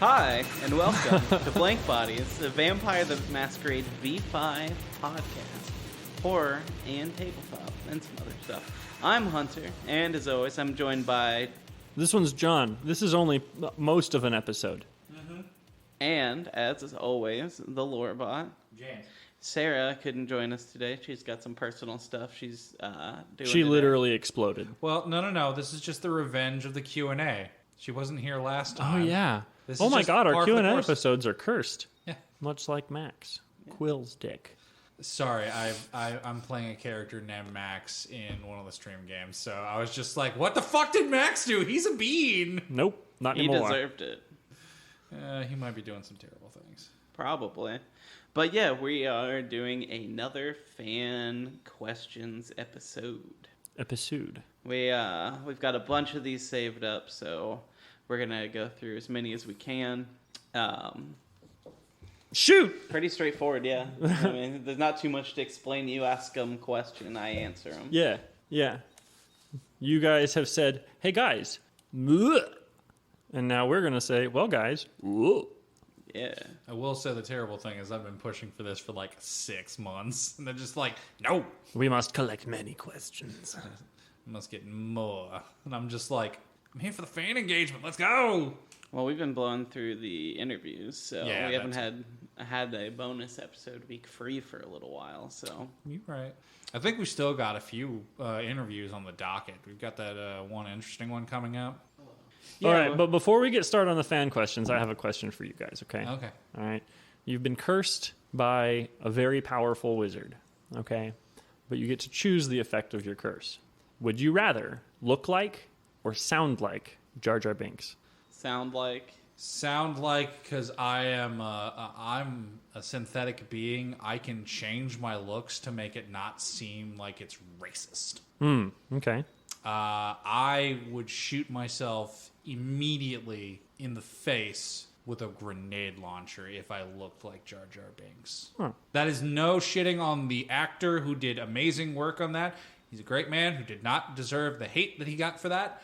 Hi, and welcome to Blank Bodies, the Vampire the Masquerade V5 podcast. Horror and tabletop, and some other stuff. I'm Hunter, and as always, I'm joined by... This one's John. This is only most of an episode. Mm-hmm. And, as always, the Lorebot. James. Sarah couldn't join us today. She's got some personal stuff she's doing She today. literally exploded. Well, no. This is just the revenge of the Q&A. She wasn't here last time. Oh, yeah. This Oh, is my just God. Our par for the Q&A course. episodes are cursed. Yeah. Much like Max. Yeah. Quill's dick. Sorry, I'm playing a character named Max in one of the stream games, so I was just like, what the fuck did Max do? He's a bean! Nope, not He anymore. deserved it. He might be doing some terrible things. Probably. But yeah, we are doing another fan questions episode. We've got a bunch of these saved up, so we're gonna go through as many as we can. Shoot! Pretty straightforward, yeah. I mean, there's not too much to explain. You ask them a question, I answer them. Yeah. You guys have said, hey guys, bleh. And now we're going to say, well guys, whoa. Yeah. I will say the terrible thing is I've been pushing for this for like 6 months, and they're just like, no! We must collect many questions. I must get more. And I'm just like, I'm here for the fan engagement, let's go! Well, we've been blowing through the interviews, so Yeah, we haven't had a bonus episode week free for a little while, so... You're right. I think we still got a few interviews on the docket. We've got that one interesting one coming up. Yeah, All right, but before we get started on the fan questions, I have a question for you guys, okay? Okay. All right. You've been cursed by a very powerful wizard, okay? But you get to choose the effect of your curse. Would you rather look like or sound like Jar Jar Binks? Sound like... Because I'm a synthetic being, I can change my looks to make it not seem like it's racist. Okay. I would shoot myself immediately in the face with a grenade launcher if I looked like Jar Jar Binks. Huh. That is no shitting on the actor who did amazing work on that. He's a great man who did not deserve the hate that he got for that.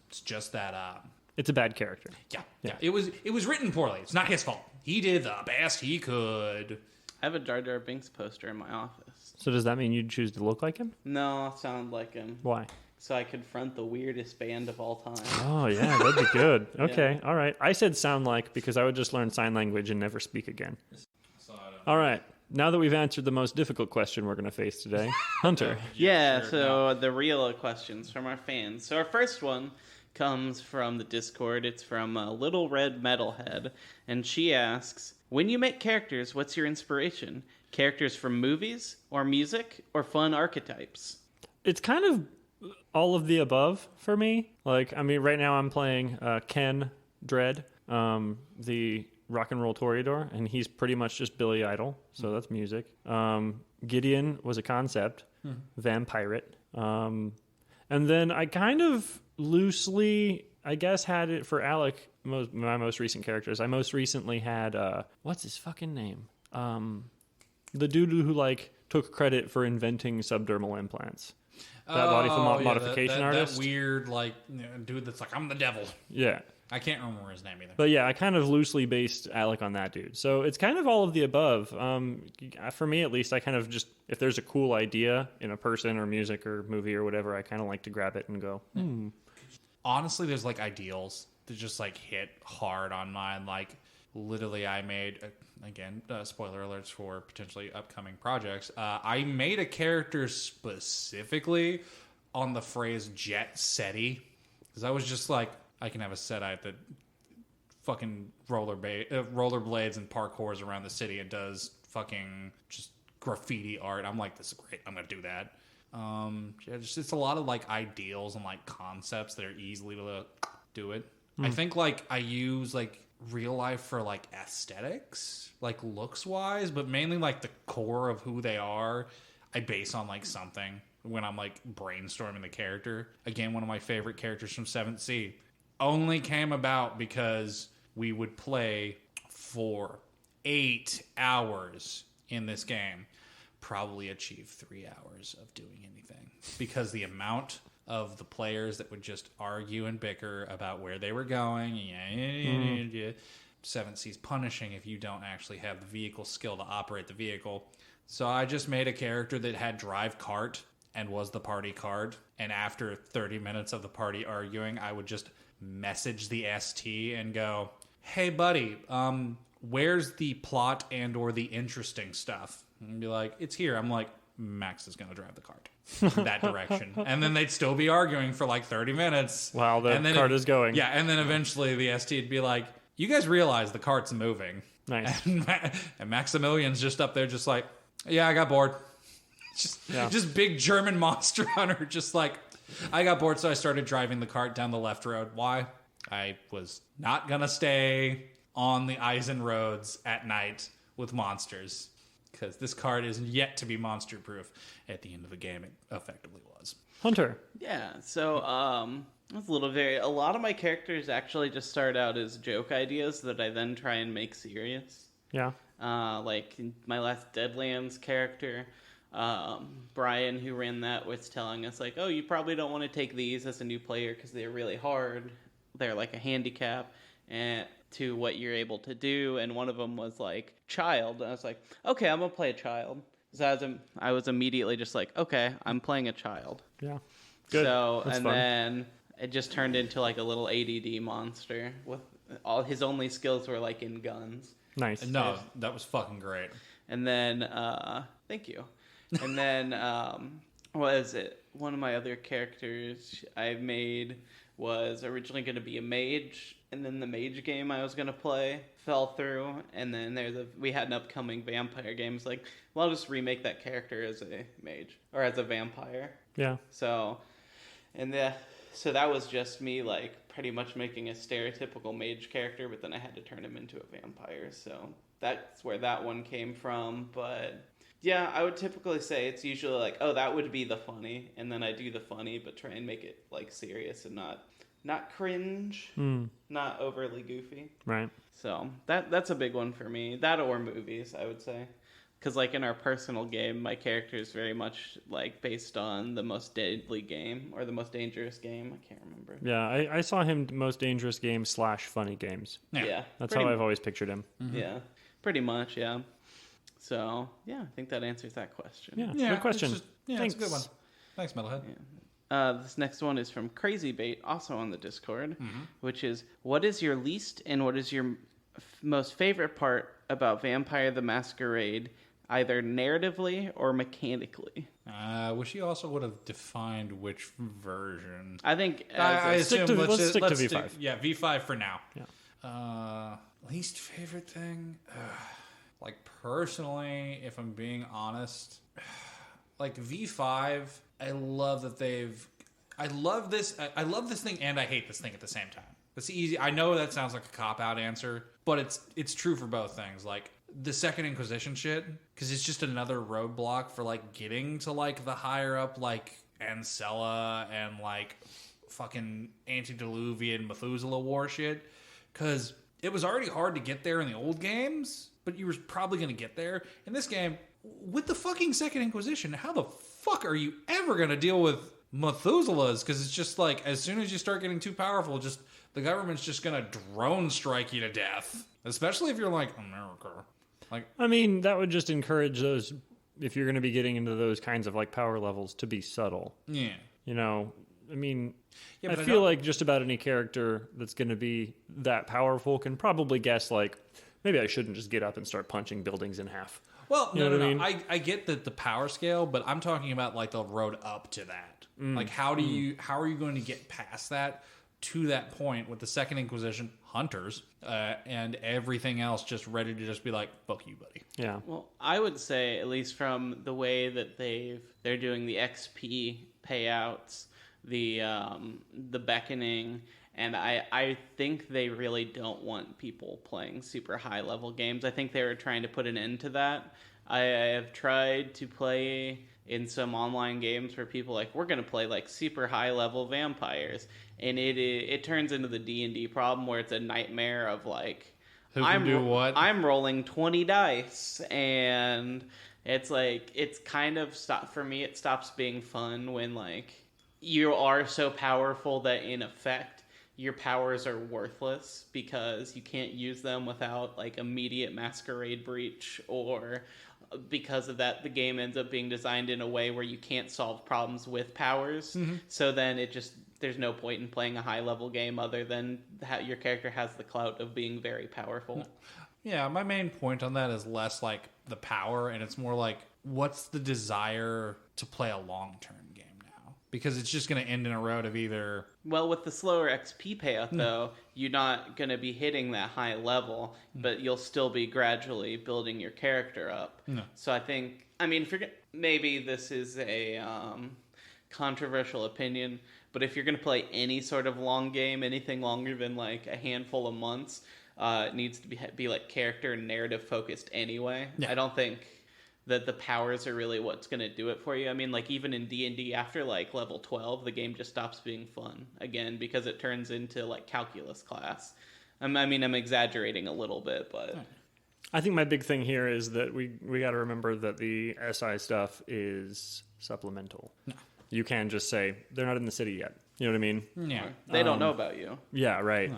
It's just that... It's a bad character. Yeah. It was written poorly. It's not his fault. He did the best he could. I have a Jar Jar Binks poster in my office. So does that mean you'd choose to look like him? No, I sound like him. Why? So I confront the weirdest band of all time. Oh, yeah, that'd be good. Okay, all right. I said sound like because I would just learn sign language and never speak again. All right. Now that we've answered the most difficult question we're going to face today, Hunter. Yeah, sure, so the real questions from our fans. So our first one comes from the Discord. It's from Little Red Metalhead, and she asks, when you make characters, what's your inspiration? Characters from movies, or music, or fun archetypes? It's kind of all of the above for me. Like, I mean, right now I'm playing Ken Dredd, the rock and roll toreador, and he's pretty much just Billy Idol, so that's music. Gideon was a concept, vampirate. And then I kind of loosely, I guess, had it for Alec, my most recent characters. I most recently had, what's his fucking name? The dude who, like, took credit for inventing subdermal implants. That body modification artist. That weird, like, dude that's like, I'm the devil. Yeah. I can't remember his name either. But yeah, I kind of loosely based Alec on that dude. So it's kind of all of the above. For me, at least, I kind of just, if there's a cool idea in a person or music or movie or whatever, I kind of like to grab it and go, Honestly, there's like ideals that just like hit hard on mine. Like literally I made, again, spoiler alerts for potentially upcoming projects. I made a character specifically on the phrase jet setty. Because I was just like, I can have a Setite that fucking rollerblades and parkours around the city and does fucking just graffiti art. I'm like, this is great. I'm going to do that. It's a lot of like ideals and like concepts that are easily to do it. I think like I use like real life for like aesthetics, like looks wise, but mainly like the core of who they are. I base on like something when I'm like brainstorming the character. Again, one of my favorite characters from 7th Sea. Only came about because we would play for 8 hours in this game. Probably achieve 3 hours of doing anything. Because the amount of the players that would just argue and bicker about where they were going. 7th Sea's punishing if you don't actually have the vehicle skill to operate the vehicle. So I just made a character that had drive cart and was the party card. And after 30 minutes of the party arguing, I would just message the ST and go, hey, buddy, where's the plot and or the interesting stuff? And be like, it's here. I'm like, Max is going to drive the cart that direction. And then they'd still be arguing for like 30 minutes. While the cart is going. Yeah, and then eventually the ST would be like, you guys realize the cart's moving. Nice. And Maximilian's just up there just like, yeah, I got bored. Just big German monster hunter, just like, I got bored, so I started driving the cart down the left road. Why? I was not going to stay on the Eisen roads at night with monsters, because this cart is yet to be monster-proof. At the end of the game, it effectively was. Hunter. Yeah, so that's a lot of my characters actually just start out as joke ideas that I then try and make serious. Yeah. Like my last Deadlands character, Brian, who ran that, was telling us like, oh, you probably don't want to take these as a new player because they're really hard. They're like a handicap and to what you're able to do. And one of them was like child. And I was like, okay, I'm gonna play a child. So I was immediately just like, okay, I'm playing a child. Yeah. Good. So That's and fun. then it just turned into like a little ADD monster with all his only skills were like in guns. Nice. No, that was fucking great. And then, thank you. And then, what is it? One of my other characters I made was originally going to be a mage, and then the mage game I was going to play fell through, and then we had an upcoming vampire game. It's like, well, I'll just remake that character as a mage, or as a vampire. Yeah. So that was just me, like, pretty much making a stereotypical mage character, but then I had to turn him into a vampire, so that's where that one came from. But yeah, I would typically say it's usually like, oh, that would be the funny, and then I do the funny, but try and make it like serious and not cringe, not overly goofy. Right. So that's a big one for me. That or movies, I would say. Because, like, in our personal game, my character is very much, like, based on the most deadly game or the most dangerous game. I can't remember. Yeah, I saw him most dangerous game / funny games. Yeah. That's how I've always pictured him. Mm-hmm. Yeah. Pretty much, yeah. So, yeah, I think that answers that question. Yeah, good question. It's a good one. Thanks, Metalhead. Yeah. This next one is from Crazy Bait, also on the Discord, which is, what is your least and what is your most favorite part about Vampire the Masquerade, either narratively or mechanically? I wish you also would have defined which version. I think let's stick to V5. V5 for now. Yeah. Least favorite thing? Like, personally, if I'm being honest, like V5, I love this thing and I hate this thing at the same time. It's easy. I know that sounds like a cop-out answer, but it's true for both things. Like, the Second Inquisition shit, because it's just another roadblock for, like, getting to, like, the higher up, like, Ancella and, like, fucking antediluvian Methuselah war shit. Because it was already hard to get there in the old games, but you were probably going to get there. In this game, with the fucking Second Inquisition, how the fuck are you ever going to deal with Methuselahs? Because it's just, like, as soon as you start getting too powerful, just the government's just going to drone strike you to death. Especially if you're, like, America. Like, I mean, that would just encourage those, if you're going to be getting into those kinds of like power levels, to be subtle. Yeah. You know, I mean, yeah, I feel like just about any character that's going to be that powerful can probably guess like, maybe I shouldn't just get up and start punching buildings in half. Well, You know what I no. I get the power scale, but I'm talking about like the road up to that. Like, how are you going to get past that to that point with the Second Inquisition hunters and everything else just ready to just be like, fuck you, buddy. Yeah. Well, I would say, at least from the way that they're doing the XP payouts, the beckoning, and I think they really don't want people playing super high level games. I think they were trying to put an end to that. I have tried to play in some online games where people like, we're going to play like super high level vampires, and it turns into the D&D problem where it's a nightmare of like, Who can do what? I'm rolling 20 dice, and it's like, it's kind of for me, it stops being fun when like you are so powerful that in effect your powers are worthless because you can't use them without like immediate masquerade breach, or because of that the game ends up being designed in a way where you can't solve problems with powers. So then there's no point in playing a high level game other than your character has the clout of being very powerful. Yeah, my main point on that is less like the power, and it's more like what's the desire to play a long-term game now? Because it's just going to end in a road of either... Well, with the slower XP payout, though, you're not going to be hitting that high level, but you'll still be gradually building your character up. So I think, I mean, maybe this is a controversial opinion, but if you're going to play any sort of long game, anything longer than like a handful of months, it needs to be like character and narrative focused anyway. I don't think that the powers are really what's going to do it for you. I mean, like even in D&D after like level 12, the game just stops being fun again because it turns into like calculus class. I mean, I'm exaggerating a little bit, but I think my big thing here is that we got to remember that the SI stuff is supplemental. You can't just say they're not in the city yet. You know what I mean? Yeah. They don't know about you. Yeah, right.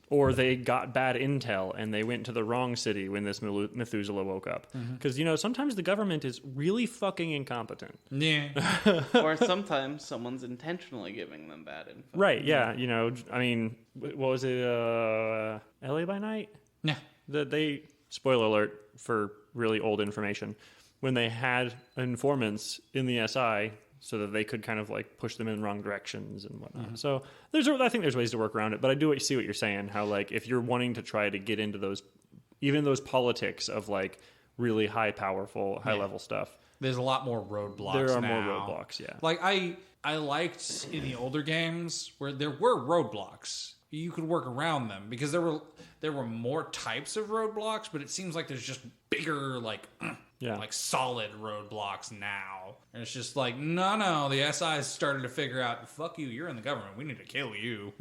Or they got bad intel and they went to the wrong city when this Methuselah woke up. Because, you know, sometimes the government is really fucking incompetent. Yeah. Or sometimes someone's intentionally giving them bad info. Right, yeah. You know, I mean, what was it? LA by Night? Yeah. They, spoiler alert for really old information, when they had informants in the SI so that they could kind of like push them in wrong directions and whatnot. So I think there's ways to work around it, but I do see what you're saying, how like if you're wanting to try to get into those, even those politics of like really high level stuff. There's a lot more roadblocks There are now. more roadblocks, yeah. Like I liked in the older games where there were roadblocks. You could work around them because there were more types of roadblocks, but it seems like there's just bigger like solid roadblocks now. And it's just like, no, the SI's started to figure out, fuck you, you're in the government. We need to kill you.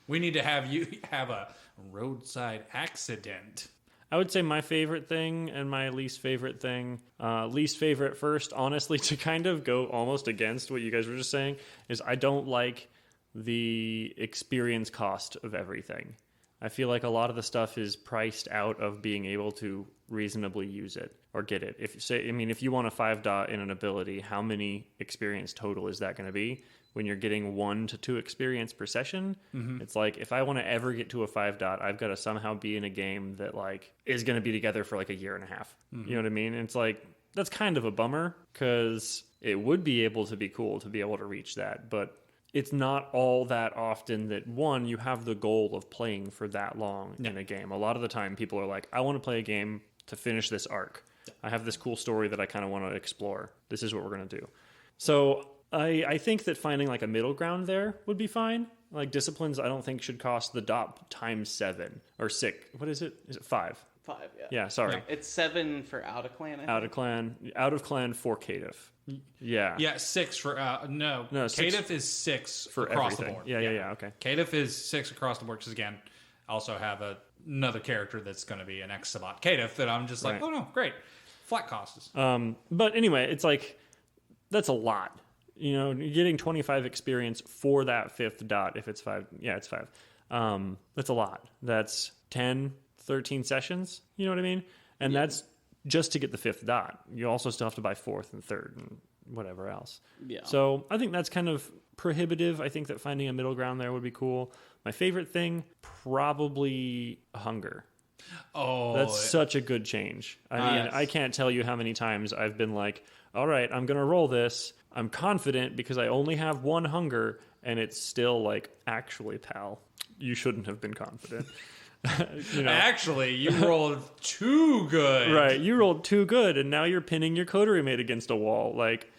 We need to have you have a roadside accident. I would say my favorite thing and my least favorite thing. Least favorite first, honestly, to kind of go almost against what you guys were just saying, is I don't like the experience cost of everything. I feel like a lot of the stuff is priced out of being able to reasonably use it or get it. If you want a 5 dot in an ability, how many experience total is that going to be? When you're getting 1 to 2 experience per session, it's like if I want to ever get to a 5 dot, I've got to somehow be in a game that like is going to be together for like a year and a half. You know what I mean? And it's like that's kind of a bummer because it would be able to be cool to be able to reach that, but it's not all that often that, one, you have the goal of playing for that long in a game. A lot of the time, people are like, I want to play a game to finish this arc. I have this cool story that I kind of want to explore. This is what we're going to do. So I think that finding like a middle ground there would be fine. Like disciplines, I don't think should cost the dot times 7 or 6. What is it? Is it 5? 5, yeah. Yeah, sorry. No, it's 7 for out of clan. Out of clan for Caitiff. Yeah, 6 for no. Caitiff is 6 for across everything. the board. Yeah. Okay. Caitiff is 6 across the board. Because again, I also have another character that's going to be an Exabot Caitiff that I'm just like, Right. oh no, great, flat costs. But anyway, it's like that's a lot. You know, you're getting 25 experience for that 5th dot. If it's 5, it's 5. That's a lot. That's 10, 13 sessions. You know what I mean? And that's just to get the 5th dot. You also still have to buy 4th and 3rd and whatever else. Yeah. So I think that's kind of prohibitive. I think that finding a middle ground there would be cool. My favorite thing, probably hunger. Oh, that's such a good change. I mean, yes. I can't tell you how many times I've been like, all right, I'm going to roll this. I'm confident because I only have 1 hunger, and it's still like, actually, pal, you shouldn't have been confident. You know? Actually, you rolled too good. Right, you rolled too good, and now you're pinning your coterie mate against a wall. Like,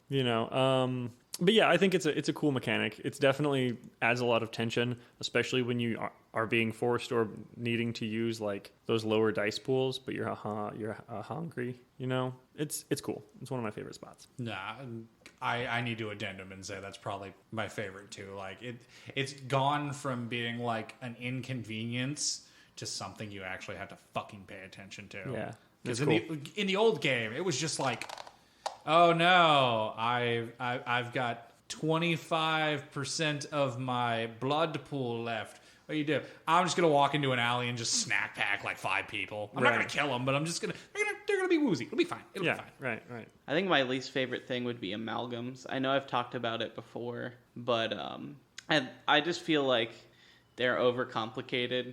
you know. But yeah, I think it's a cool mechanic. It's definitely adds a lot of tension, especially when you are being forced or needing to use like those lower dice pools, but you're hungry. You know, it's cool. It's one of my favorite spots. Nah, I need to addendum and say that's probably my favorite too. Like it's gone from being like an inconvenience to something you actually have to fucking pay attention to. Yeah, because cool. in the old game, it was just like, oh no, I've got 25% of my blood pool left. What do you do? I'm just gonna walk into an alley and just snack pack like 5 people. I'm not gonna kill them, but I'm just they're gonna be woozy. It'll be fine. It'll be fine. Right. I think my least favorite thing would be amalgams. I know I've talked about it before, but I just feel like they're overcomplicated.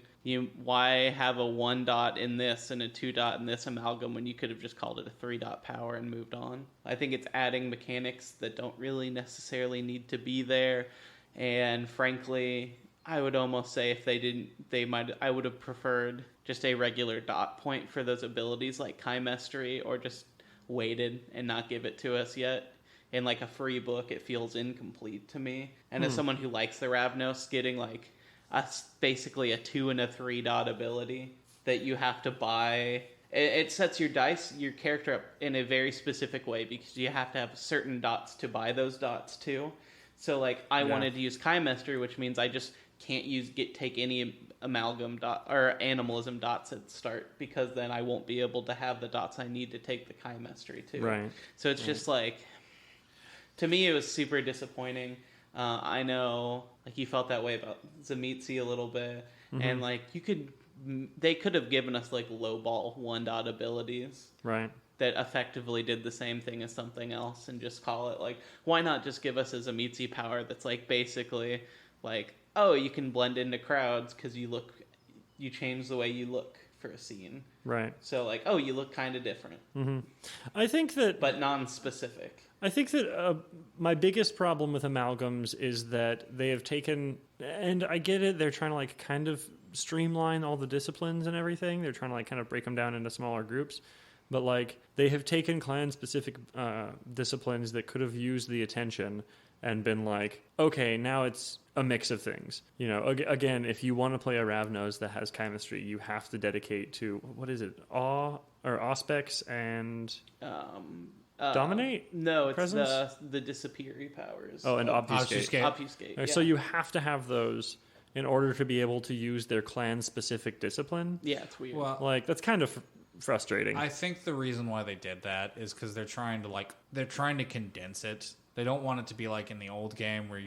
Why have a 1 dot in this and a 2 dot in this amalgam when you could have just called it a 3 dot power and moved on? I think it's adding mechanics that don't really necessarily need to be there, and frankly, I would almost say if they didn't, I would have preferred just a regular dot point for those abilities like Chymestry, or just waited and not give it to us yet. In like a free book, it feels incomplete to me. And as someone who likes the Ravnos, getting like basically a 2 and a 3 dot ability that you have to buy, it sets your character up in a very specific way, because you have to have certain dots to buy those dots too. So like I wanted to use Chymestry, which means I just can't take any amalgam dot or animalism dots at the start, because then I won't be able to have the dots I need to take the Chymestry too. Right. So it's just like, to me, it was super disappointing. I know, like, you felt that way about Zamitzi a little bit, and like they could have given us like lowball 1 dot abilities, Right. that effectively did the same thing as something else, and just call it like, why not just give us a Zamitzi power that's like basically like, oh, you can blend into crowds because you change the way you look for a scene. Right. So like, oh, you look kind of different, I think that but non-specific. I think that my biggest problem with amalgams is that they have taken, and I get it, they're trying to like kind of streamline all the disciplines and everything. They're trying to like kind of break them down into smaller groups. But like they have taken clan-specific disciplines that could have used the attention and been like, okay, now it's a mix of things. You know, again, if you want to play a Ravnos that has Chymestry, you have to dedicate to, what is it, Auspex and Dominate? No, it's Presence? the disappear powers. Oh, and Obfuscate. Obfuscate. Yeah. So you have to have those in order to be able to use their clan-specific discipline. Yeah, it's weird. Well, Like, that's kind of frustrating. I think the reason why they did that is because they're trying to condense it. They don't want it to be like in the old game where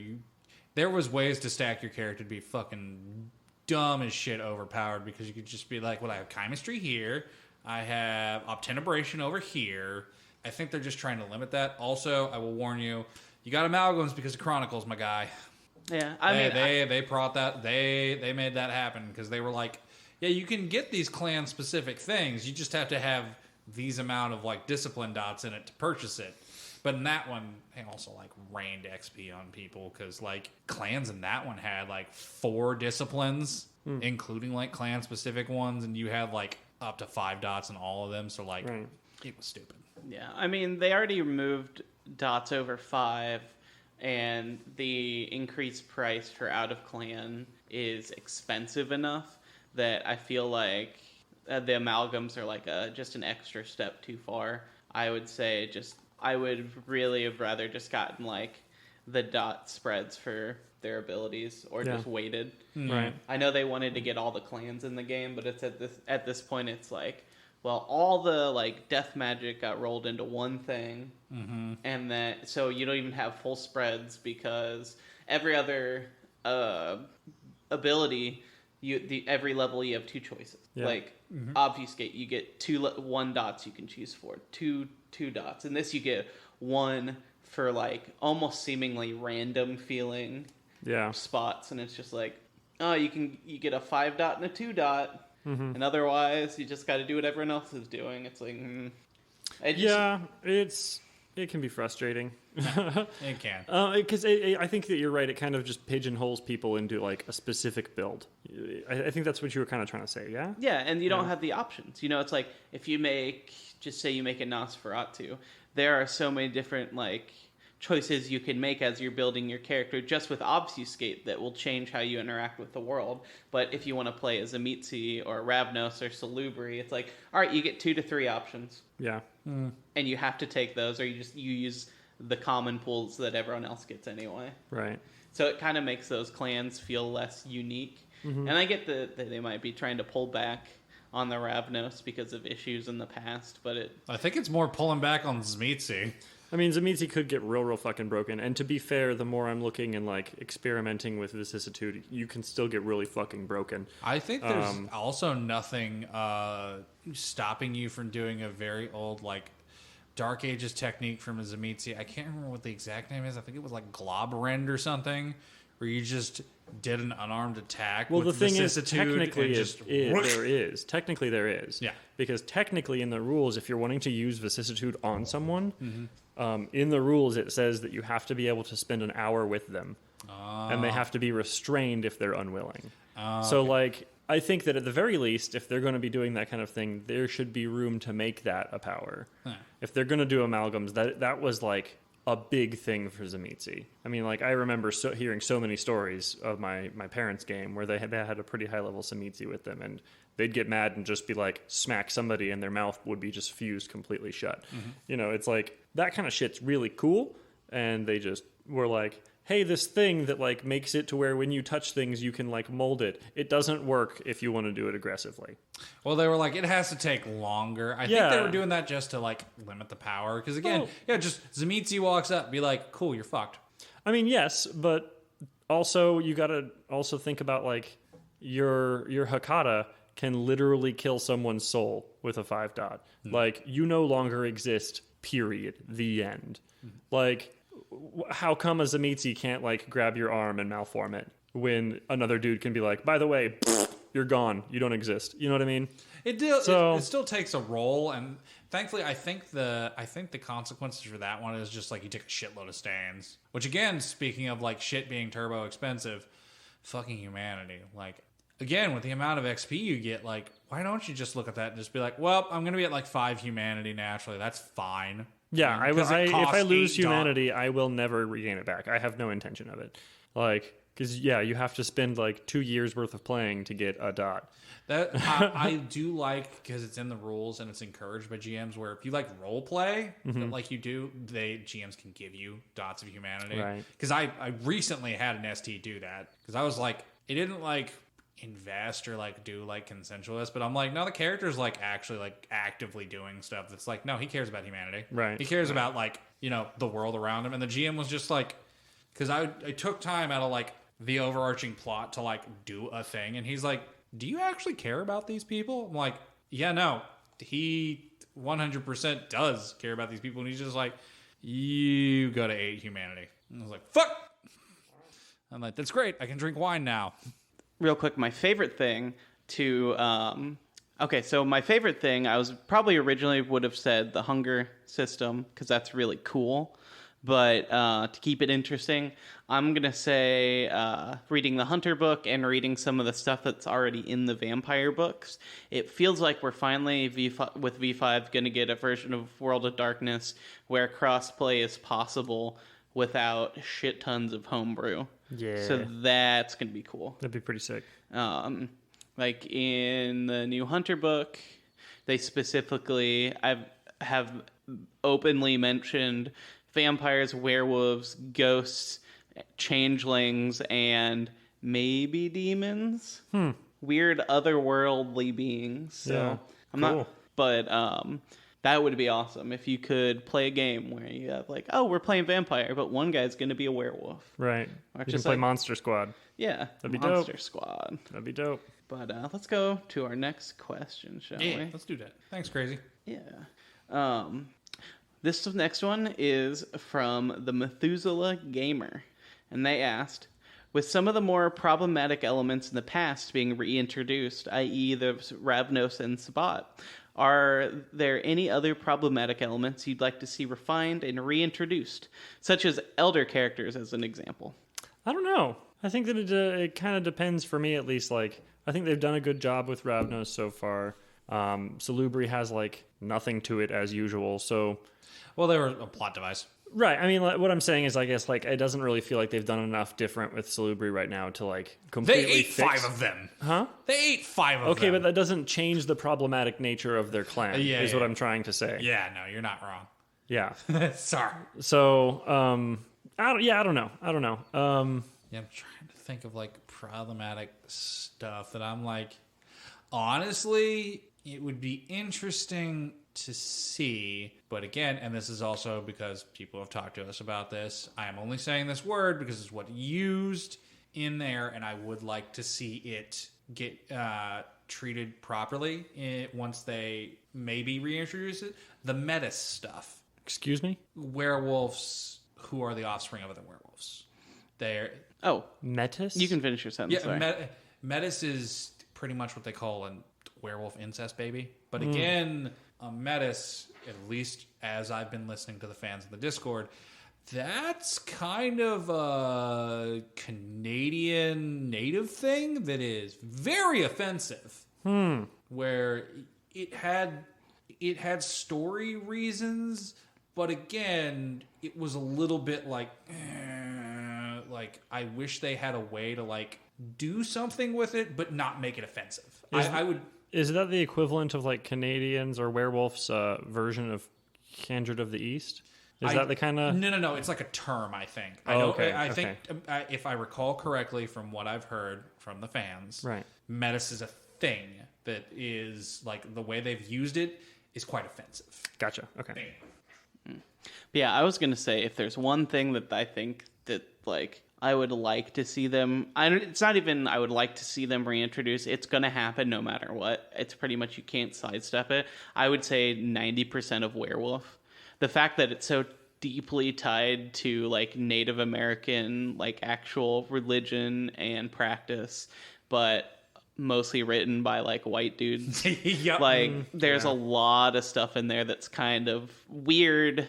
there was ways to stack your character to be fucking dumb as shit overpowered, because you could just be like, well, I have Chymestry here, I have Obtenebration over here. I think they're just trying to limit that. Also, I will warn you, you got amalgams because of Chronicles, my guy. Yeah, they brought that, they made that happen, because they were like, yeah, you can get these clan specific things, you just have to have these amount of like discipline dots in it to purchase it. But in that one, they also like rained XP on people, because like clans in that one had like 4 disciplines, including like clan specific ones, and you had like up to 5 dots in all of them. So like, it was stupid. Yeah, I mean, they already removed dots over 5, and the increased price for out of clan is expensive enough that I feel like the amalgams are like just an extra step too far. I would say I would really have rather just gotten like the dot spreads for their abilities, or just waited. Right. I know they wanted to get all the clans in the game, but it's at this point it's like, well, all the like death magic got rolled into one thing, and then so you don't even have full spreads, because every other ability, every level you have 2 choices. Yeah. Like Obfuscate, you get 1 dots you can choose for, two dots, and this you get 1 for like almost seemingly random feeling spots, and it's just like, oh, you get a 5 dot and a 2 dot, and otherwise you just got to do what everyone else is doing. It's like, it can be frustrating. It can. Because I think that you're right. It kind of just pigeonholes people into like a specific build. I think that's what you were kind of trying to say, yeah? Yeah, and you don't have the options. You know, it's like if you just say you make a Nosferatu, there are so many different like choices you can make as you're building your character just with Obfuscate that will change how you interact with the world. But if you want to play as Amitzi or Ravnos or Salubri, it's like, all right, you get 2 to 3 options. Yeah. And you have to take those, or you use the common pools that everyone else gets anyway. Right. So it kind of makes those clans feel less unique. And I get that they might be trying to pull back on the Ravnos because of issues in the past, but I think it's more pulling back on Zmitzi. I mean, Zemitzi could get real fucking broken. And to be fair, the more I'm looking and like experimenting with vicissitude, you can still get really fucking broken. I think there's also nothing stopping you from doing a very old like Dark Ages technique from a Zemitzi. I can't remember what the exact name is. I think it was like Globrend or something, where you just did an unarmed attack. Well, with the thing is, vicissitude technically and just there is. Technically there is. Yeah. Because technically in the rules, if you're wanting to use vicissitude on someone, Mm-hmm. in the rules it says that you have to be able to spend an hour with them. And they have to be restrained if they're unwilling. So, like, I think that at the very least, if they're going to be doing that kind of thing, there should be room to make that a power. If they're going to do amalgams, that was, like, a big thing for Zemitzi. I mean, like, I remember hearing so many stories of my parents' game where they had a pretty high-level Zemitzi with them, and they'd get mad and just be like, smack somebody, and their mouth would be just fused completely shut. You know, it's like, that kind of shit's really cool, and they just were like, hey, this thing that, like, makes it to where when you touch things, you can, like, mold it. It doesn't work if you want to do it aggressively. Well, they were like, it has to take longer. I think they were doing that just to, like, limit the power. Because, again, just Zemitzi walks up, be like, cool, you're fucked. I mean, yes, but also you got to also think about, like, your Hakata can literally kill someone's soul with a 5-dot. Like, you no longer exist, period. The end. Like, how come a Zemitzi can't, like, grab your arm and malform it when another dude can be like, by the way, you're gone. You don't exist. You know what I mean? It still takes a roll, and thankfully, I think the consequences for that one is just like you take a shitload of stands. Which again, speaking of like shit being turbo expensive, fucking humanity. Like again, with the amount of XP you get, like why don't you just look at that and just be like, well, I'm gonna be at like 5 humanity naturally. That's fine. Yeah, if I lose $8. humanity, I will never regain it back. I have no intention of it. Like, because, yeah, you have to spend, like, 2 years worth of playing to get a dot. That I do like, because it's in the rules and it's encouraged by GMs, where if you, like, role play, like you do, GMs can give you dots of humanity. Right. Because I recently had an ST do that. Because I was like, it didn't, like, invest or like do like consensualist, but I'm like, no, the character's like actually like actively doing stuff that's like, no, he cares about humanity, right? He cares about like, you know, the world around him. And the GM was just like, because I took time out of like the overarching plot to like do a thing, and he's like, do you actually care about these people? I'm like, yeah, no, he 100% does care about these people. And he's just like, you go to 8 humanity. And I was like, fuck. I'm like, that's great, I can drink wine now. Real quick, my favorite thing to my favorite thing, I was probably originally would have said the hunger system, because that's really cool, but to keep it interesting, I'm gonna say reading the Hunter book and reading some of the stuff that's already in the vampire books. It feels like we're finally with V5 gonna get a version of World of Darkness where crossplay is possible without shit tons of homebrew. Yeah. So that's going to be cool. That'd be pretty sick. Like in the new Hunter book, they specifically have openly mentioned vampires, werewolves, ghosts, changelings, and maybe demons. Weird otherworldly beings. So yeah, I'm cool. not, but that would be awesome if you could play a game where you have like, oh, we're playing vampire, but one guy's going to be a werewolf. Right. Or You can just play like, Monster Squad. yeah, That'd be Monster dope. Squad. That'd be dope. But let's go to our next question, shall we? Let's do that. Thanks, Crazy. Yeah. This next one is from the Methuselah Gamer, and they asked, with some of the more problematic elements in the past being reintroduced, i.e. the Ravnos and Sabat, are there any other problematic elements you'd like to see refined and reintroduced, such as elder characters as an example? I don't know. I think that it kind of depends, for me at least. Like, I think they've done a good job with Ravnos so far. Salubri has like nothing to it as usual, so... Well, they were a plot device. Right. I mean, like, what I'm saying is, I guess, like, it doesn't really feel like they've done enough different with Salubri right now to, like, completely They ate fix... 5 of them. Huh? They ate 5 of them. Okay, but that doesn't change the problematic nature of their clan, what I'm trying to say. Yeah, no, you're not wrong. Yeah. Sorry. So, I don't know. Yeah, I'm trying to think of, like, problematic stuff that I'm like, honestly, it would be interesting to see. But again, and this is also because people have talked to us about this, I am only saying this word because it's what used in there, and I would like to see it get treated properly once they maybe reintroduce it. The Metis stuff. Excuse me? Werewolves who are the offspring of other werewolves. They're... Oh. Metis? You can finish your sentence. Yeah, Metis is pretty much what they call a werewolf incest baby. But again, a Metis, at least as I've been listening to the fans in the Discord, that's kind of a Canadian native thing that is very offensive. Where it had story reasons, but again, it was a little bit like I wish they had a way to like do something with it, but not make it offensive. Is that the equivalent of like Canadians or werewolves' version of Kindred of the East? Is that the kind of... No. It's like a term, I think. I think if I recall correctly from what I've heard from the fans, right, Metis is a thing that is like the way they've used it is quite offensive. Gotcha. Okay. But yeah, I was gonna say if there's one thing that I think that like I would like to see them. It's not even I would like to see them reintroduce. It's gonna happen no matter what. It's pretty much you can't sidestep it. I would say 90% of Werewolf. The fact that it's so deeply tied to like Native American like actual religion and practice, but mostly written by like white dudes. Yep. Like there's a lot of stuff in there that's kind of weird,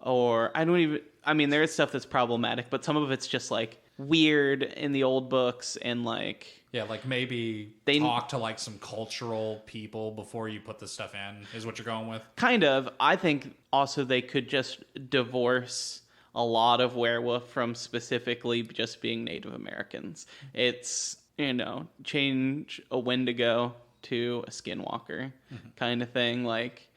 or there is stuff that's problematic, but some of it's just like weird in the old books, and like like maybe talk to like some cultural people before you put this stuff in is what you're going with. Kind of. I think also they could just divorce a lot of Werewolf from specifically just being Native Americans. It's change a Wendigo to a Skinwalker kind of thing. Like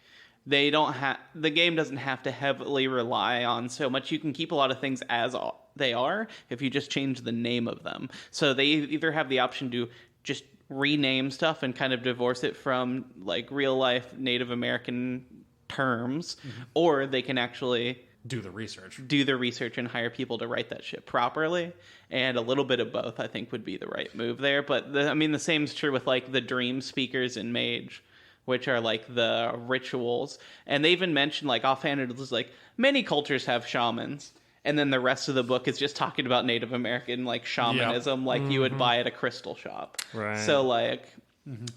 they don't have, the game doesn't have to heavily rely on so much. You can keep a lot of things as they are if you just change the name of them. So they either have the option to just rename stuff and kind of divorce it from like real life Native American terms, or they can actually do the research and hire people to write that shit properly. And a little bit of both, I think, would be the right move there. But the same is true with like the Dream Speakers in Mage, which are like the rituals. And they even mentioned like offhand, it was like many cultures have shamans. And then the rest of the book is just talking about Native American like shamanism, like you would buy at a crystal shop. Right. So like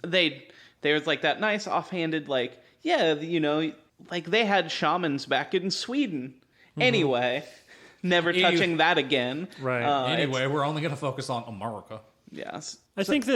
there's like that nice offhanded like, like they had shamans back in Sweden. Anyway, never touching that again. Right. Anyway, we're only going to focus on America. Yes. I think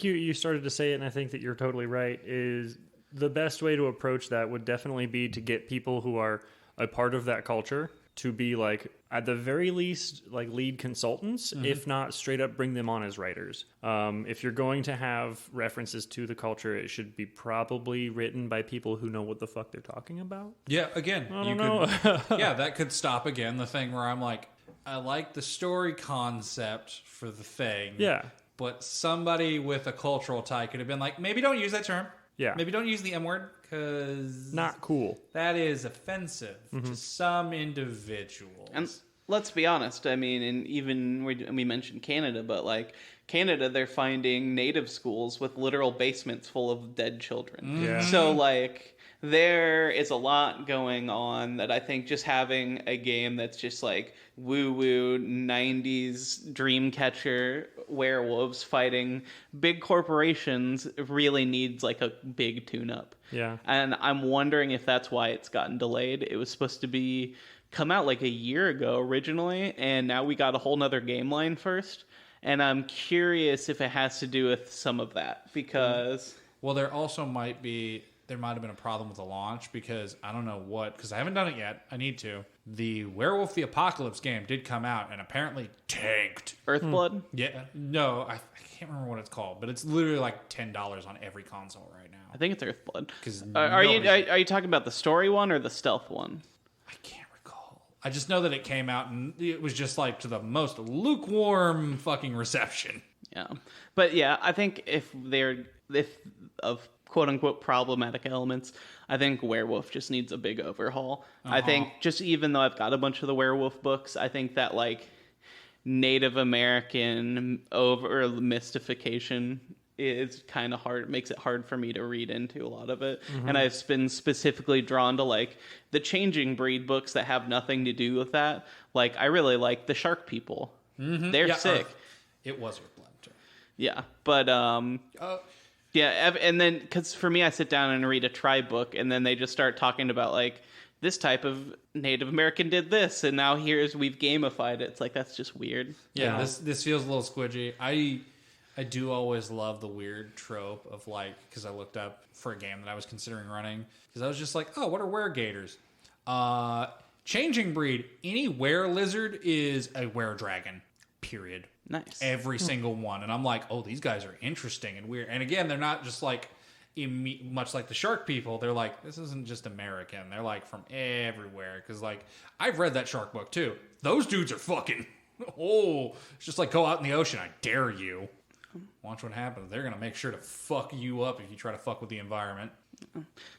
you started to say it, and I think that you're totally right, is the best way to approach that would definitely be to get people who are a part of that culture to be like, at the very least, like lead consultants, if not straight up bring them on as writers. If you're going to have references to the culture, it should be probably written by people who know what the fuck they're talking about. Yeah, again, that could stop again the thing where I'm like, I like the story concept for the thing. Yeah. But somebody with a cultural tie could have been like, maybe don't use that term. Yeah. Maybe don't use the M word, because not cool. That is offensive to some individuals. And let's be honest. I mean, and even we mentioned Canada, but like Canada, they're finding native schools with literal basements full of dead children. Yeah. So like there is a lot going on that I think just having a game that's just like woo-woo 90s dreamcatcher werewolves fighting big corporations really needs like a big tune-up. Yeah. And I'm wondering if that's why it's gotten delayed. It was supposed to come out like a year ago originally, and now we got a whole nother game line first. And I'm curious if it has to do with some of that, because... Well, there might have been a problem with the launch, because I don't know because I haven't done it yet. I need to. The Werewolf the Apocalypse game did come out and apparently tanked. Earthblood? Yeah. No, I can't remember what it's called, but it's literally like $10 on every console right now. I think it's Earthblood. Are you talking about the story one or the stealth one? I can't recall. I just know that it came out and it was just like to the most lukewarm fucking reception. Yeah. But yeah, I think if of quote unquote problematic elements. I think werewolf just needs a big overhaul. I think just even though I've got a bunch of the werewolf books, I think that like Native American over mystification is kind of hard, makes it hard for me to read into a lot of it. And I've been specifically drawn to like the changing breed books that have nothing to do with that. Like I really like the shark people. They're sick. It was with Blood too. Yeah, but yeah, and then because for me, I sit down and read a tribe book, and then they just start talking about like this type of Native American did this, and now we've gamified it. It's like that's just weird. Yeah, this feels a little squidgy. I do always love the weird trope of like, because I looked up for a game that I was considering running, because I was just like, oh, what are were-gators? Changing breed, any were-lizard is a were-dragon, period. Nice. Every single one. And I'm like, oh, these guys are interesting and weird. And again, they're not just like, much like the shark people, they're like, this isn't just American. They're like from everywhere. Because like, I've read that shark book too. Those dudes are fucking, it's just like go out in the ocean. I dare you. Watch what happens. They're going to make sure to fuck you up if you try to fuck with the environment.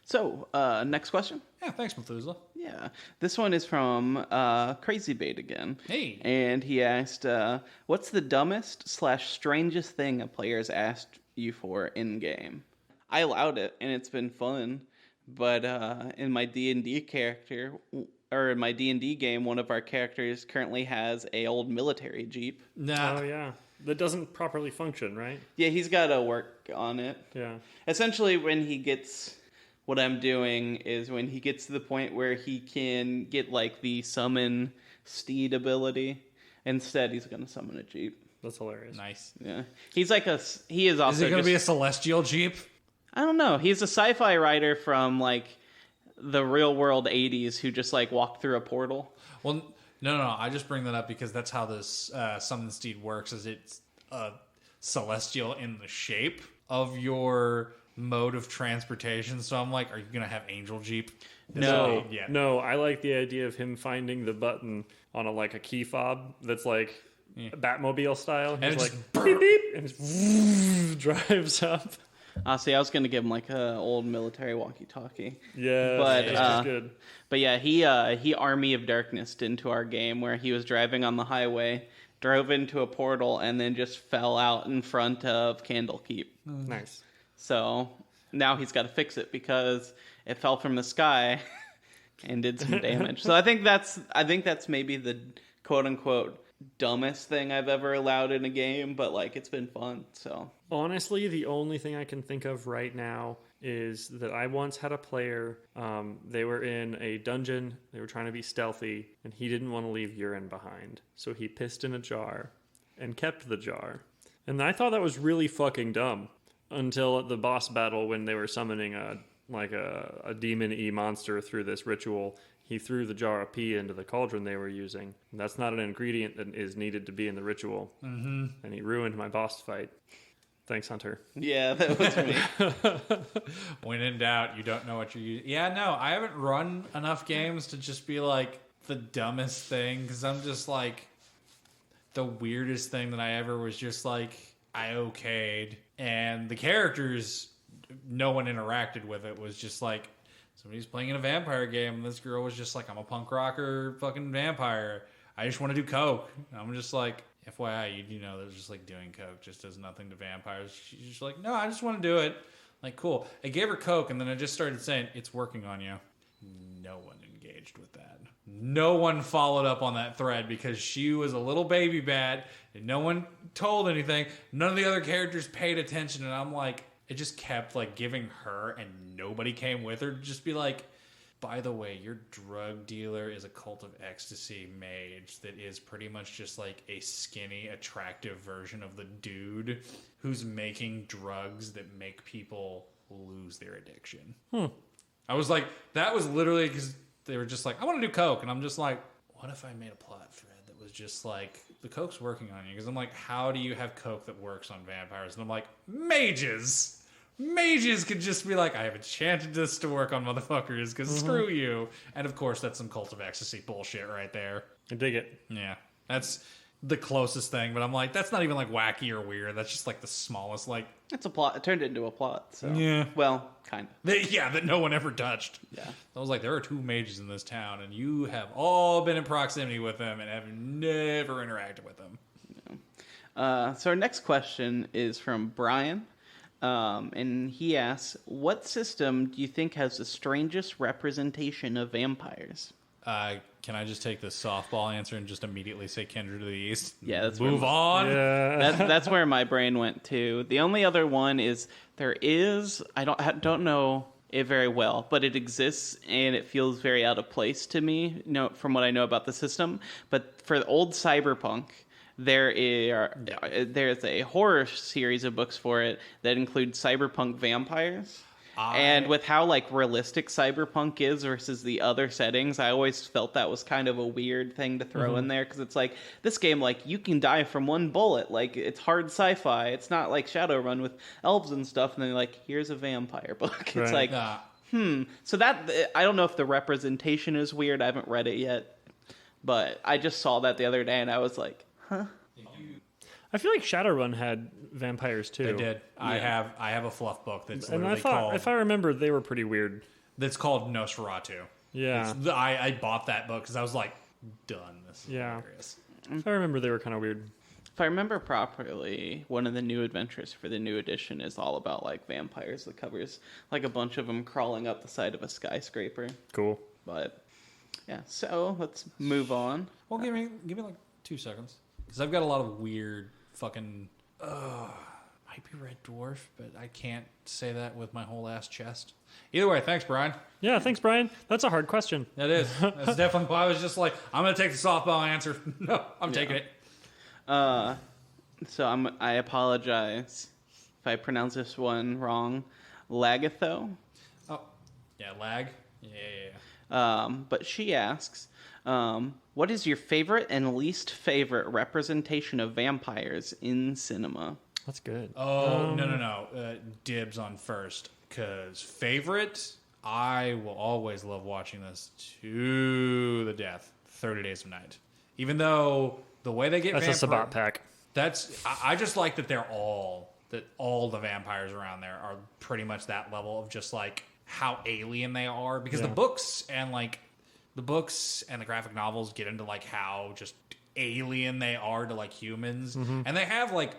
So, next question. Yeah, thanks, Methuselah. Yeah. This one is from Crazy Bait again. Hey. And he asked, what's the dumbest / strangest thing a player's asked you for in-game? I allowed it, and it's been fun. But in my D&D character, or in my D&D game, one of our characters currently has a old military jeep. Oh, yeah. That doesn't properly function, right? Yeah, he's got to work on it. Yeah. Essentially, when he gets... What I'm doing is when he gets to the point where he can get, like, the summon steed ability, instead he's going to summon a jeep. That's hilarious. Nice. Yeah. He's like he is also Is it going to be a celestial jeep? I don't know. He's a sci-fi writer from, like, the real-world 80s who just, like, walked through a portal. Well... No. I just bring that up because that's how this summon steed works. Is it's celestial in the shape of your mode of transportation. So I'm like, are you gonna have Angel Jeep? No. I like the idea of him finding the button on a key fob that's like Batmobile style. He's And like just beep beep, and just drives up. See, I was gonna give him like a old military walkie-talkie. Yeah, but that's good. But yeah, he Army of Darknessed into our game where he was driving on the highway, drove into a portal, and then just fell out in front of Candlekeep. Nice. So now he's got to fix it because it fell from the sky and did some damage. So I think that's maybe the quote unquote dumbest thing I've ever allowed in a game, but like it's been fun. So honestly, the only thing I can think of right now is that I once had a player, they were in a dungeon, they were trying to be stealthy, and he didn't want to leave urine behind. So he pissed in a jar and kept the jar. And I thought that was really fucking dumb until the boss battle when they were summoning a demon-y monster through this ritual. He threw the jar of pee into the cauldron they were using. And that's not an ingredient that is needed to be in the ritual. Mm-hmm. And he ruined my boss fight. Thanks, Hunter. Yeah, that was me. When in doubt, you don't know what you're using. Yeah, no, I haven't run enough games to just be like the dumbest thing, because I'm just like, the weirdest thing that I ever was just like, I okayed. And the characters, no one interacted with it, was just like, somebody's playing in a vampire game, and this girl was just like, I'm a punk rocker fucking vampire. I just want to do coke. And I'm just like, FYI, you know, they're just like doing coke just does nothing to vampires. She's just like, no, I just want to do it. Like, cool. I gave her coke, and then I just started saying, it's working on you. No one engaged with that. No one followed up on that thread because she was a little baby bat, and no one told anything. None of the other characters paid attention, and I'm like, it just kept like giving her, and nobody came with her to just be like, by the way, your drug dealer is a cult of ecstasy mage that is pretty much just like a skinny, attractive version of the dude who's making drugs that make people lose their addiction. I was like, that was literally because they were just like, I want to do coke. And I'm just like, what if I made a plot thread that was just like, the coke's working on you? Because I'm like, how do you have coke that works on vampires? And I'm like, mages! Mages could just be like, I have enchanted this to work on motherfuckers, because screw you. And of course, that's some cult of ecstasy bullshit right there. I dig it. Yeah. That's the closest thing, but I'm like, that's not even like wacky or weird. That's just like the smallest, like, It's a plot. It turned into a plot. So. Yeah. Well, kind of. that no one ever touched. Yeah. I was like, there are 2 mages in this town, and you have all been in proximity with them and have never interacted with them. So our next question is from Brian. And he asks, what system do you think has the strangest representation of vampires? Can I just take the softball answer and just immediately say Kindred of the East? Yeah, that's move on. Yeah. That's where my brain went to. The only other one is I don't know it very well, but it exists and it feels very out of place to me. From what I know about the system. But for the old Cyberpunk, there's a horror series of books for it that include cyberpunk vampires. And with how like realistic cyberpunk is versus the other settings, I always felt that was kind of a weird thing to throw in there, because it's like this game, like you can die from one bullet, like it's hard sci-fi. It's not like Shadowrun with elves and stuff, and then like here's a vampire book. It's Right. like So that I don't know if the representation is weird. I haven't read it yet, but I just saw that the other day and I was like, huh. I feel like Shadowrun had vampires too. They did. I have a fluff book that's And literally I thought, called. if I remember, they were pretty weird. That's called Nosferatu. Yeah. I bought that book because I was like, done. This is hilarious. If I remember, they were kind of weird. If I remember properly, one of the new adventures for the new edition is all about like vampires. The covers like a bunch of them crawling up the side of a skyscraper. Cool. But yeah, so let's move on. Well, give me like 2 seconds because I've got a lot of weird fucking. Might be Red Dwarf, but I can't say that with my whole ass chest. Either way, thanks, Brian. Yeah, thanks, Brian. That's a hard question. That is. That's definitely why I was just like, I'm going to take the softball answer. No, I'm taking it. So I apologize if I pronounce this one wrong. Lagatho. Oh, yeah, lag. Yeah. But she asks, what is your favorite and least favorite representation of vampires in cinema? That's good. Oh, no. Dibs on first. Because favorite, I will always love watching this to the death. 30 Days of Night. Even though the way they get That's a Sabat pack. I just like that all the vampires around there are pretty much that level of just like how alien they are. Because the books and the graphic novels get into like how just alien they are to like humans. And they have like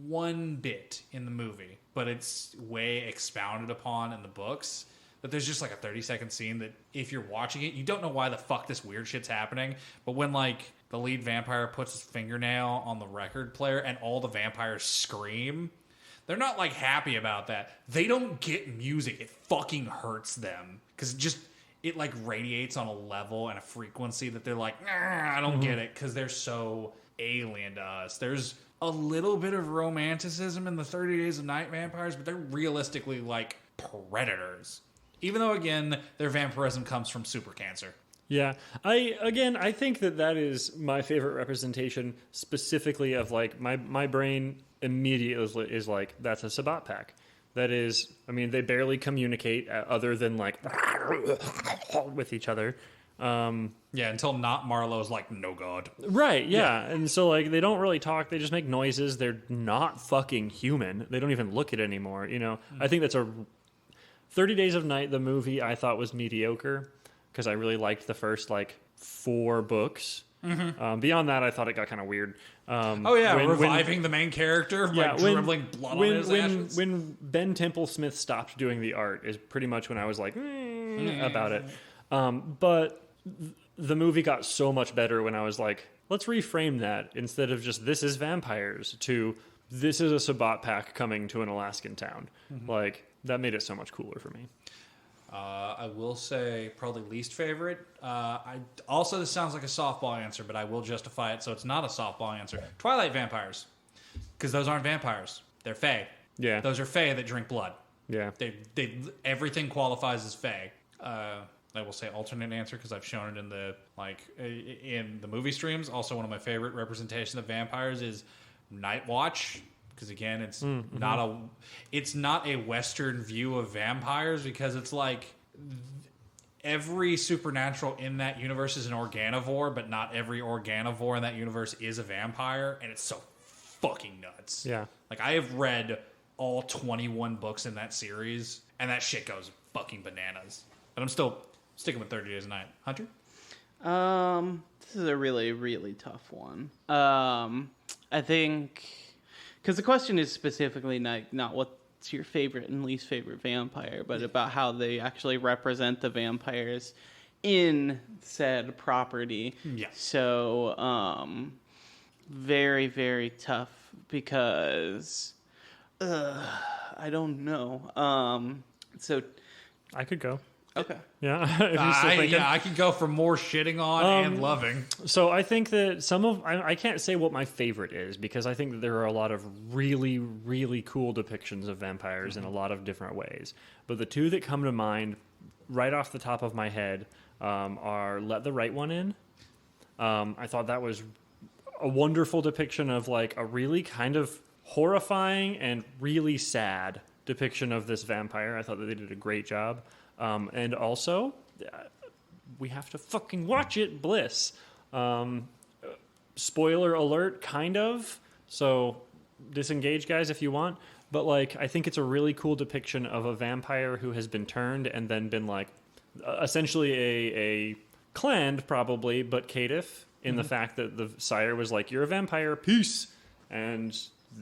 one bit in the movie, but it's way expounded upon in the books. That there's just like a 30-second scene that if you're watching it, you don't know why the fuck this weird shit's happening. But when like the lead vampire puts his fingernail on the record player and all the vampires scream, they're not like happy about that. They don't get music. It fucking hurts them because it like radiates on a level and a frequency that they're like, I don't get it, because they're so alien to us. There's a little bit of romanticism in the 30 Days of Night vampires, but they're realistically like predators. Even though, again, their vampirism comes from super cancer. Yeah. I think that is my favorite representation specifically of like my brain immediately is like, that's a Sabat pack. That is, I mean, they barely communicate other than like with each other. Yeah, until not Marlowe's like, no god. Right, yeah. And so like they don't really talk, they just make noises. They're not fucking human. They don't even look it anymore, you know. I think that's 30 Days of Night, the movie, I thought was mediocre because I really liked the first like 4 books. Beyond that, I thought it got kind of weird. Reviving the main character, dribbling blood on his ashes. When Ben Templesmith stopped doing the art is pretty much when I was like, about it. But the movie got so much better when I was like, let's reframe that instead of just this is vampires to this is a Sabat pack coming to an Alaskan town. Like, that made it so much cooler for me. I will say probably least favorite. This sounds like a softball answer, but I will justify it so it's not a softball answer. Twilight vampires. Because those aren't vampires. They're fae. Yeah. Those are fae that drink blood. Yeah. Everything qualifies as fae. I will say alternate answer because I've shown it in the movie streams. Also, one of my favorite representations of vampires is Night Watch. Because again, it's not a Western view of vampires, because it's like every supernatural in that universe is an organivore, but not every organivore in that universe is a vampire, and it's so fucking nuts. Yeah. Like, I have read all 21 books in that series, and that shit goes fucking bananas. But I'm still sticking with 30 Days a Night. Hunter? This is a really, really tough one. I think, because the question is specifically not what's your favorite and least favorite vampire, but about how they actually represent the vampires in said property. Yeah. So, very, very tough because, I don't know. So, I could go. okay. Yeah. If you're still thinking. I could go for more shitting on and loving. So I think that I can't say what my favorite is because I think that there are a lot of really, really cool depictions of vampires in a lot of different ways. But the two that come to mind right off the top of my head are Let the Right One In. I thought that was a wonderful depiction of like a really kind of horrifying and really sad depiction of this vampire. I thought that they did a great job. And also, we have to fucking watch it, Bliss. Spoiler alert, kind of. So disengage, guys, if you want. But, like, I think it's a really cool depiction of a vampire who has been turned and then been, like, essentially a cloned, probably, but caitiff in the fact that the sire was like, you're a vampire, peace. And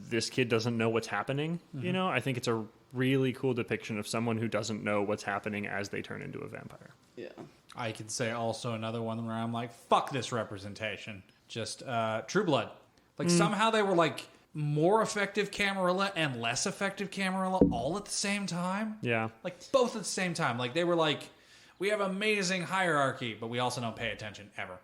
this kid doesn't know what's happening, you know? I think it's a really cool depiction of someone who doesn't know what's happening as they turn into a vampire. Yeah. I could say also another one where I'm like, fuck this representation. Just True Blood. Like, somehow they were like more effective Camarilla and less effective Camarilla all at the same time. Yeah. Like, both at the same time. Like, they were like, we have amazing hierarchy, but we also don't pay attention ever.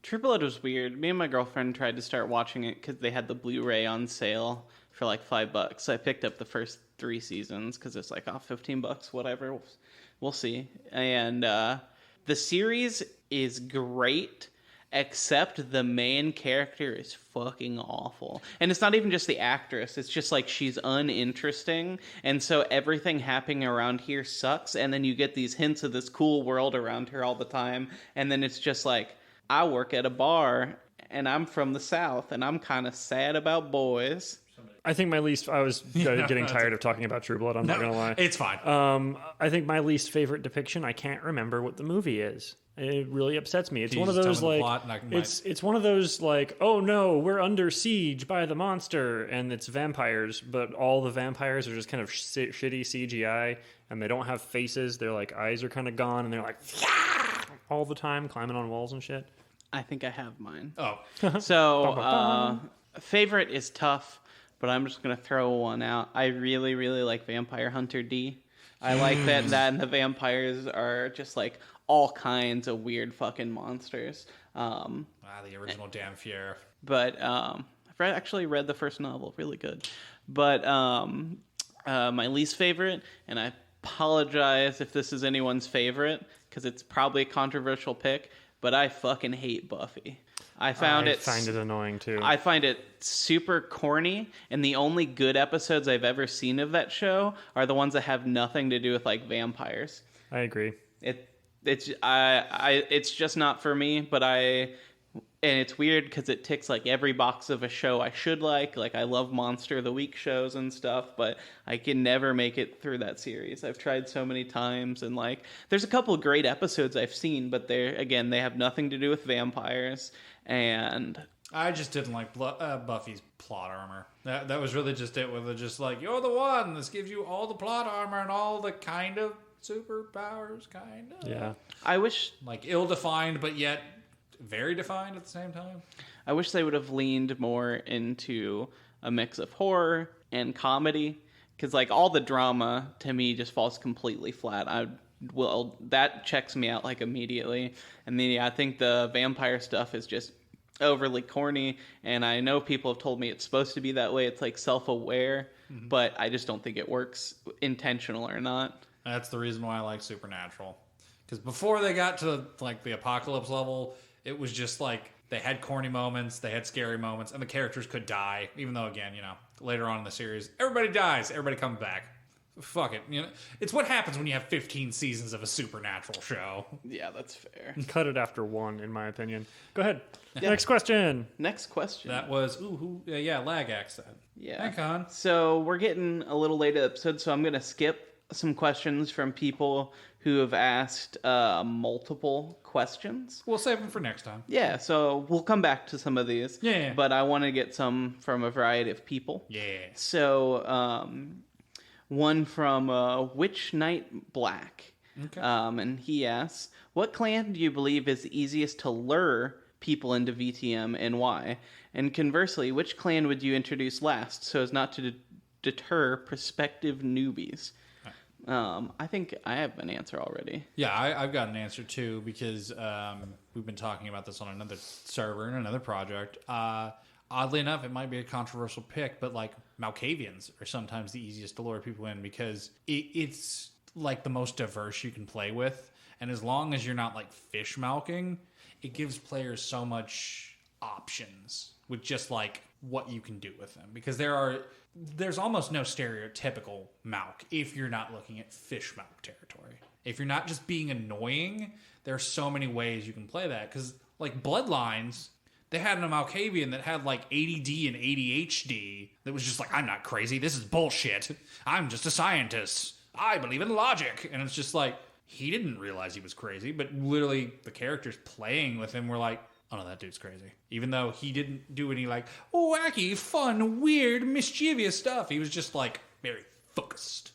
True Blood was weird. Me and my girlfriend tried to start watching it because they had the Blu-ray on sale for like $5. So I picked up the first 3 seasons because it's like, $15, whatever. We'll see. And the series is great, except the main character is fucking awful. And it's not even just the actress. It's just like she's uninteresting. And so everything happening around here sucks. And then you get these hints of this cool world around her all the time. And then it's just like, I work at a bar and I'm from the South and I'm kind of sad about boys. I think I was getting tired of talking about True Blood, I'm not going to lie. It's fine. I think my least favorite depiction, I can't remember what the movie is. It really upsets me. It's Can one you of just those tell me the like plot and I it's one of those like, oh no, we're under siege by the monster and it's vampires, but all the vampires are just kind of shitty CGI and they don't have faces. Their like eyes are kind of gone and they're like all the time climbing on walls and shit. I think I have mine. Oh. So, favorite is tough, but I'm just going to throw one out. I really, really like Vampire Hunter D. I like that and the vampires are just like all kinds of weird fucking monsters. The original Dampier. But I've actually read the first novel. Really good. But my least favorite, and I apologize if this is anyone's favorite, because it's probably a controversial pick, but I fucking hate Buffy. I find it annoying too. I find it super corny, and the only good episodes I've ever seen of that show are the ones that have nothing to do with like vampires. I agree. It's just not for me, and it's weird because it ticks like every box of a show I should like. Like, I love Monster of the Week shows and stuff, but I can never make it through that series. I've tried so many times, and like, there's a couple of great episodes I've seen, but they have nothing to do with vampires. And I just didn't like Buffy's plot armor. That was really just it. Where they're just like, you're the one. This gives you all the plot armor and all the kind of superpowers, kind of. Yeah. I wish, like, ill-defined, but yet very defined at the same time. I wish they would have leaned more into a mix of horror and comedy, because like all the drama to me just falls completely flat. That checks me out like immediately. And then I think the vampire stuff is just overly corny, and I know people have told me it's supposed to be that way. It's like self-aware, but I just don't think it works, intentional or not. That's the reason why I like Supernatural. Because before they got to like the apocalypse level, it was just like they had corny moments, they had scary moments, and the characters could die. Even though, again, later on in the series, everybody dies, everybody comes back. fuck it. You know, it's what happens when you have 15 seasons of a supernatural show. Yeah, that's fair. Cut it after 1, in my opinion. Go ahead. Next question. Next question. That was Lagax said. Yeah. Hang on. So we're getting a little late to the episode, so I'm going to skip some questions from people who have asked multiple questions. We'll save them for next time. Yeah, so we'll come back to some of these. Yeah. But I want to get some from a variety of people. Yeah. So one from Witch Knight Black. Okay. And he asks, what clan do you believe is the easiest to lure people into VTM and why? And conversely, which clan would you introduce last so as not to deter prospective newbies? I think I have an answer already. Yeah, I've got an answer too because we've been talking about this on another server and another project. Oddly enough, it might be a controversial pick, but like Malkavians are sometimes the easiest to lure people in because it's like the most diverse you can play with. And as long as you're not like fish malking, it gives players so much options with just like what you can do with them because there's almost no stereotypical Malk if you're not looking at fish Malk territory. If you're not just being annoying, there's so many ways you can play that because like Bloodlines, they had an Malkavian that had like ADD and ADHD that was just like, I'm not crazy, this is bullshit, I'm just a scientist, I believe in logic. And it's just like, he didn't realize he was crazy, but literally the characters playing with him were like, oh no, that dude's crazy. Even though he didn't do any like wacky, fun, weird, mischievous stuff. He was just like very focused.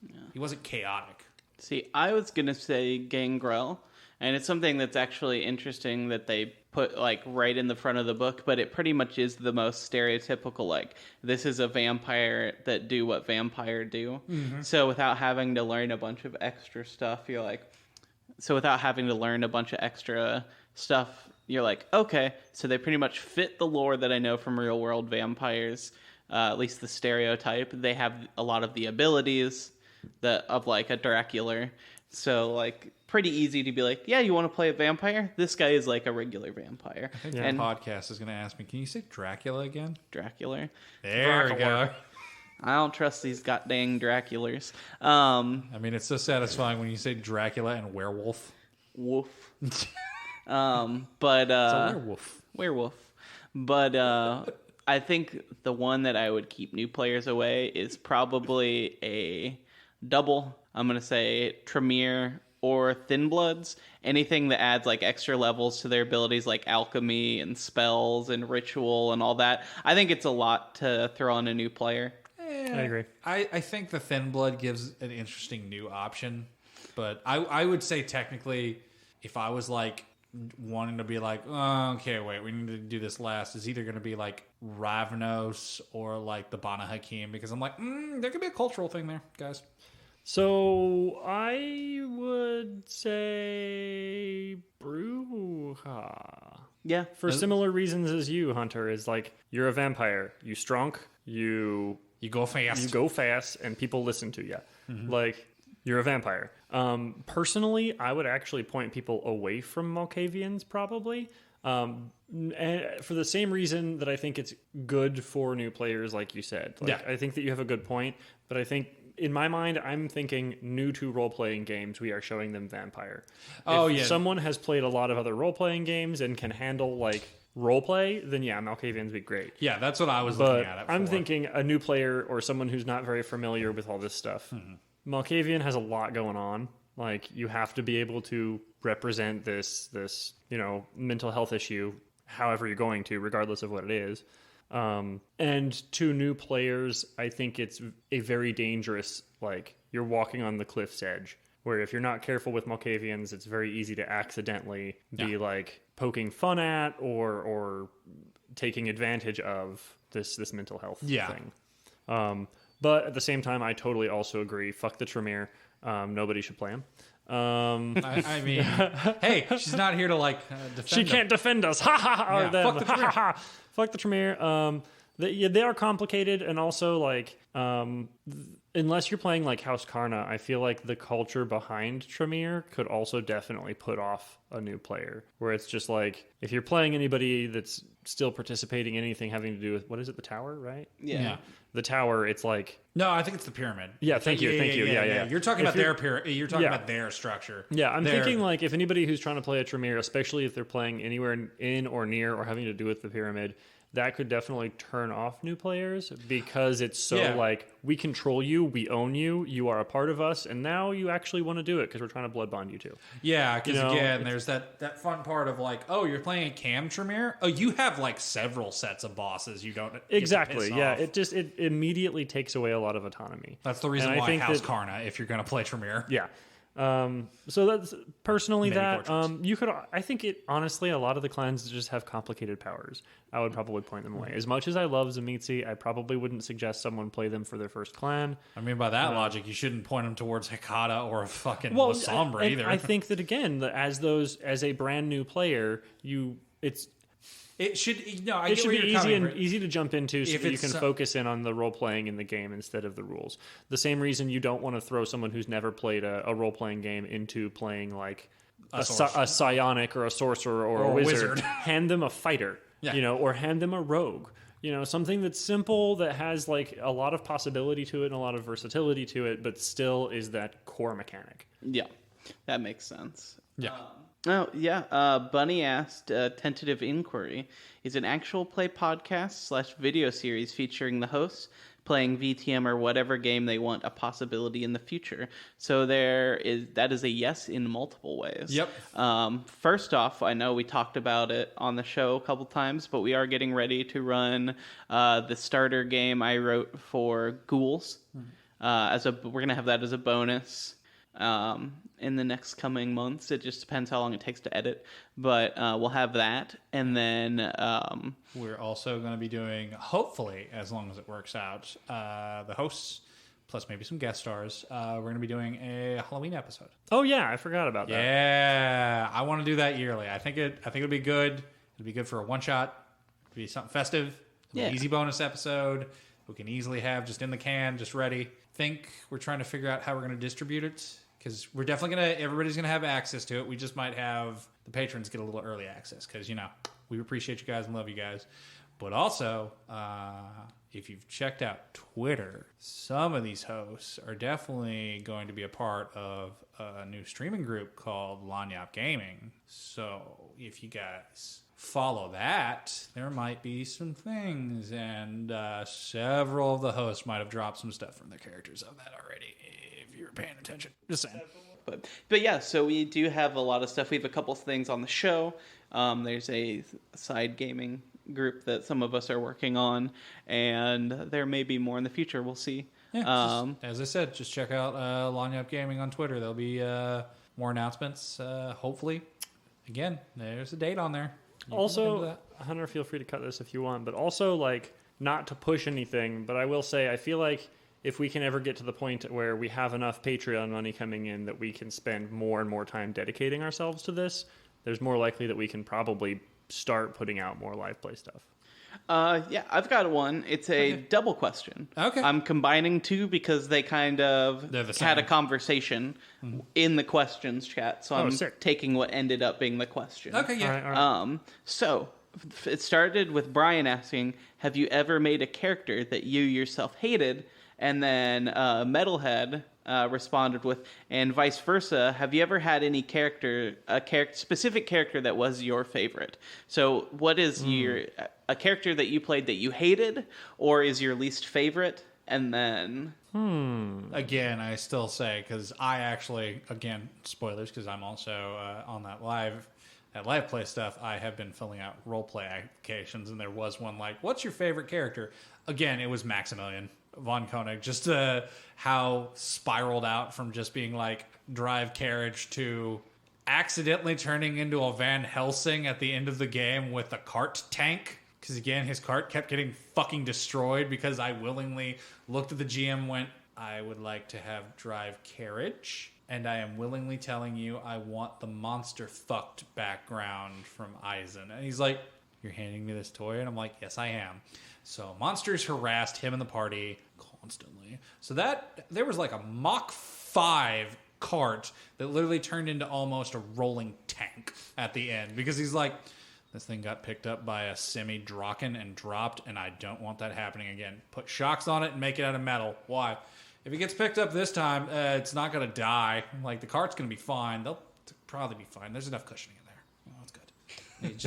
Yeah. He wasn't chaotic. See, I was going to say Gangrel, and it's something that's actually interesting that they put like right in the front of the book, but it pretty much is the most stereotypical, like, this is a vampire that do what vampire do. Mm-hmm. So without having to learn a bunch of extra stuff, you're like, you're like, okay, so they pretty much fit the lore that I know from real world vampires, at least the stereotype. They have a lot of the abilities of like a Dracula. So like pretty easy to be like, yeah, you want to play a vampire? This guy is like a regular vampire. I think the podcast is going to ask me, can you say Dracula again? Dracula. There we go. I don't trust these goddamn Draculars. I mean, it's so satisfying when you say Dracula and werewolf. Woof. It's a werewolf. But I think the one that I would keep new players away is probably a double. I'm going to say Tremere or Thin Bloods. Anything that adds like extra levels to their abilities like alchemy and spells and ritual and all that. I think it's a lot to throw on a new player. I agree. I think the Thin Blood gives an interesting new option. But I would say technically, if I was like wanting to be like, oh, okay, wait, we need to do this last, is either going to be like Ravnos or like the Bana Hakim, because I'm like, there could be a cultural thing there, guys. So I would say Bruja. Yeah. For similar reasons as you, Hunter, is like, you're a vampire. You strong, you go fast. You go fast, and people listen to you. Mm-hmm. Like, you're a vampire. Personally, I would actually point people away from Malkavians, probably. And for the same reason that I think it's good for new players, like you said. Like, yeah. I think that you have a good point, but I think, in my mind, I'm thinking new to role-playing games, we are showing them vampire. If someone has played a lot of other role-playing games and can handle, like, roleplay, then yeah, Malkavians would be great. Yeah, that's what I was looking at it for. I'm thinking a new player or someone who's not very familiar with all this stuff. Mm-hmm. Malkavian has a lot going on. Like, you have to be able to represent this mental health issue however you're going to, regardless of what it is. And to new players, I think it's a very dangerous, like, you're walking on the cliff's edge, where if you're not careful with Malkavians, it's very easy to accidentally be like poking fun at or taking advantage of this mental health thing. But at the same time, I totally also agree. Fuck the Tremere. Nobody should play him. I mean, hey, she's not here to like defend She can't defend us. Ha ha ha. Yeah, fuck the Tremere. Fuck the Tremere. They are complicated, and also like unless you're playing like House Karna, I feel like the culture behind Tremere could also definitely put off a new player. Where it's just like, if you're playing anybody that's still participating in anything having to do with, what is it, the tower, right? Yeah. The tower, it's like... No, I think it's the pyramid. Yeah, thank you. Yeah. You're talking about their pyramid. You're talking about their structure. Yeah, I'm thinking like if anybody who's trying to play a Tremere, especially if they're playing anywhere in or near or having to do with the pyramid, that could definitely turn off new players because it's so like, we control you, we own you, you are a part of us, and now you actually want to do it because we're trying to blood bond you too. Yeah, because again, there's that fun part of like, oh, you're playing a cam Tremere? Oh, you have like several sets of bosses you don't exactly. Yeah, off. it immediately takes away a lot of autonomy. That's the reason why House Karna, if you're going to play Tremere. Yeah. So that's personally that you could, I think it honestly, a lot of the clans just have complicated powers. I would probably point them away. As much as I love Zamitzi, I probably wouldn't suggest someone play them for their first clan. I mean, by that logic, you shouldn't point them towards Hekata or a fucking Lasombra either. I think that again, as a brand new player, it should be easy to jump into so that you can focus in on the role playing in the game instead of the rules. The same reason you don't want to throw someone who's never played a role playing game into playing like a psionic or a sorcerer or a wizard. Hand them a fighter, or hand them a rogue. Something that's simple, that has like a lot of possibility to it and a lot of versatility to it, but still is that core mechanic. Yeah, that makes sense. Yeah. Bunny asked, Tentative Inquiry is an actual play podcast / video series featuring the hosts playing VTM or whatever game they want a possibility in the future. So that is a yes in multiple ways. Yep. First off, I know we talked about it on the show a couple times, but we are getting ready to run the starter game I wrote for Ghouls. We're going to have that as a bonus. In the next coming months. It just depends how long it takes to edit, but we'll have that. And then we're also going to be doing, hopefully, as long as it works out, the hosts plus maybe some guest stars. We're going to be doing a Halloween episode. Oh yeah, I forgot about that. Yeah, I want to do that yearly. I think it'd be good. It'd be good for a one shot. It'd be something festive. An easy bonus episode. We can easily have just in the can, just ready. Think we're trying to figure out how we're going to distribute it. Because we're definitely everybody's going to have access to it. We just might have the patrons get a little early access. Because, we appreciate you guys and love you guys. But also, if you've checked out Twitter, some of these hosts are definitely going to be a part of a new streaming group called Lanyap Gaming. So if you guys follow that, there might be some things. And several of the hosts might have dropped some stuff from their characters of that already. If you were paying attention. Just saying. But yeah, so we do have a lot of stuff. We have a couple things on the show. There's a side gaming group that some of us are working on, and there may be more in the future. We'll see. Yeah, as I said, just check out Lanyap Gaming on Twitter. There'll be more announcements, hopefully. Again, there's a date on there. Also, Hunter, feel free to cut this if you want, but also, like, not to push anything, but I will say, I feel like if we can ever get to the point where we have enough Patreon money coming in that we can spend more and more time dedicating ourselves to this, there's more likely that we can probably start putting out more live play stuff. Yeah, I've got one. It's a double question. Okay. I'm combining two because they kind of had a conversation in the questions chat, so I'm taking what ended up being the question. Okay, yeah. All right. So it started with Brian asking, have you ever made a character that you yourself hated? And then Metalhead responded with, and vice versa, have you ever had any specific character that was your favorite? So what is a character that you played that you hated, or is your least favorite? And then... Again, I still say, because I actually, again, spoilers, because I'm also on that live play stuff, I have been filling out roleplay applications, and there was one like, what's your favorite character? Again, it was Maximilian von Koenig, just how spiraled out from just being like drive carriage to accidentally turning into a Van Helsing at the end of the game with a cart tank. Because again, his cart kept getting fucking destroyed because I willingly looked at the GM and went, I would like to have drive carriage. And I am willingly telling you I want the monster fucked background from Eisen. And he's like, you're handing me this toy? And I'm like, yes, I am. So monsters harassed him and the party constantly. So that there was like a Mach 5 cart that literally turned into almost a rolling tank at the end because he's like, this thing got picked up by a semi-Draken and dropped, and I don't want that happening again. Put shocks on it and make it out of metal. Why? If it gets picked up this time, it's not going to die. Like, the cart's going to be fine. They'll probably be fine. There's enough cushioning in there. Oh, that's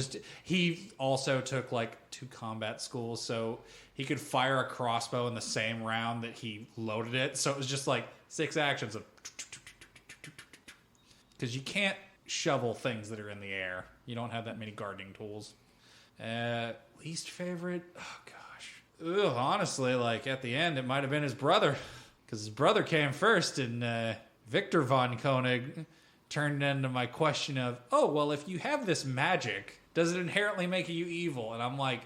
good. He also took, like, 2 combat schools, so he could fire a crossbow in the same round that he loaded it. So it was just, like, 6 actions of... Because you can't shovel things that are in the air. You don't have that many gardening tools. Least favorite? Oh, gosh. Ugh, honestly, like, at the end, it might have been his brother. Because his brother came first, and Victor von Koenig turned into my question of, oh, well, if you have this magic, does it inherently make you evil? And I'm like,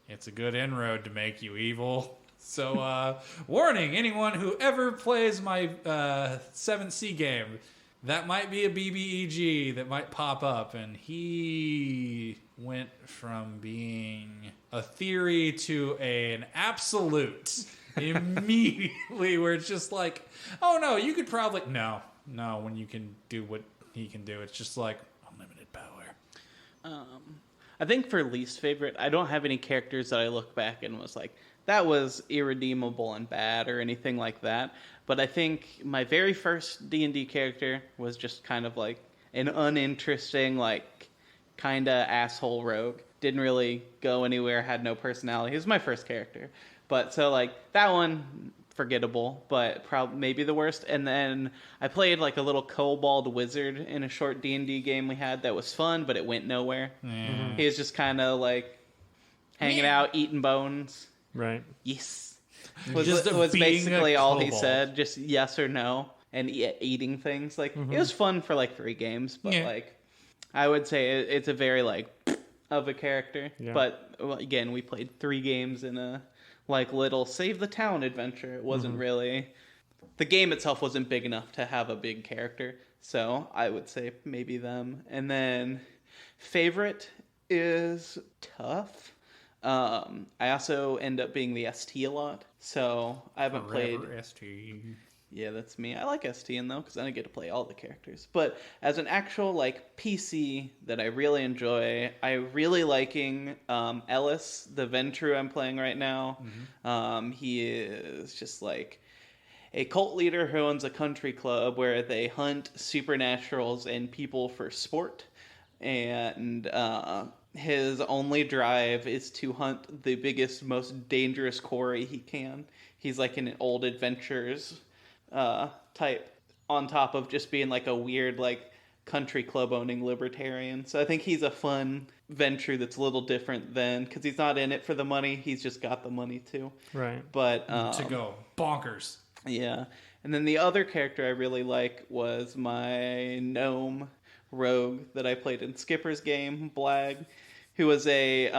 it's a good inroad to make you evil. So, warning, anyone who ever plays my 7C game, that might be a BBEG that might pop up. And he went from being a theory to an absolute immediately, where it's just like, oh no, you could probably... No, when you can do what he can do, it's just like unlimited power. I think for least favorite, I don't have any characters that I look back and was like, that was irredeemable and bad or anything like that. But I think my very first D&D character was just kind of like an uninteresting, like, kind of asshole rogue. Didn't really go anywhere, had no personality. He was my first character. But so, like, that one, forgettable, but probably maybe the worst. And then I played, like, a little kobold wizard in a short D&D game we had that was fun, but it went nowhere. Mm-hmm. He was just kind of, like, hanging out, eating bones. Right. Yes. Was basically all he said, just yes or no, and eating things. Like, it was fun for, like, 3 games, but, like, I would say it's a very, like, of a character. Yeah. But, again, we played 3 games in a... like little save the town adventure. It wasn't really, the game itself wasn't big enough to have a big character. So I would say maybe them. And then favorite is tough. I also end up being the ST a lot. So I haven't played ST. Yeah, that's me. I like STN though, because then I get to play all the characters. But as an actual like PC that I really enjoy, I really liking Ellis, the Ventru I'm playing right now. Mm-hmm. He is just like a cult leader who owns a country club where they hunt supernaturals and people for sport. And his only drive is to hunt the biggest, most dangerous quarry he can. He's like an old adventures type, on top of just being like a weird like country club owning libertarian. So I think he's a fun venture that's a little different than, because he's not in it for the money, he's just got the money too. Right. But to go bonkers. Yeah. And then the other character I really like was my gnome rogue that I played in Skipper's game, Blag, who was he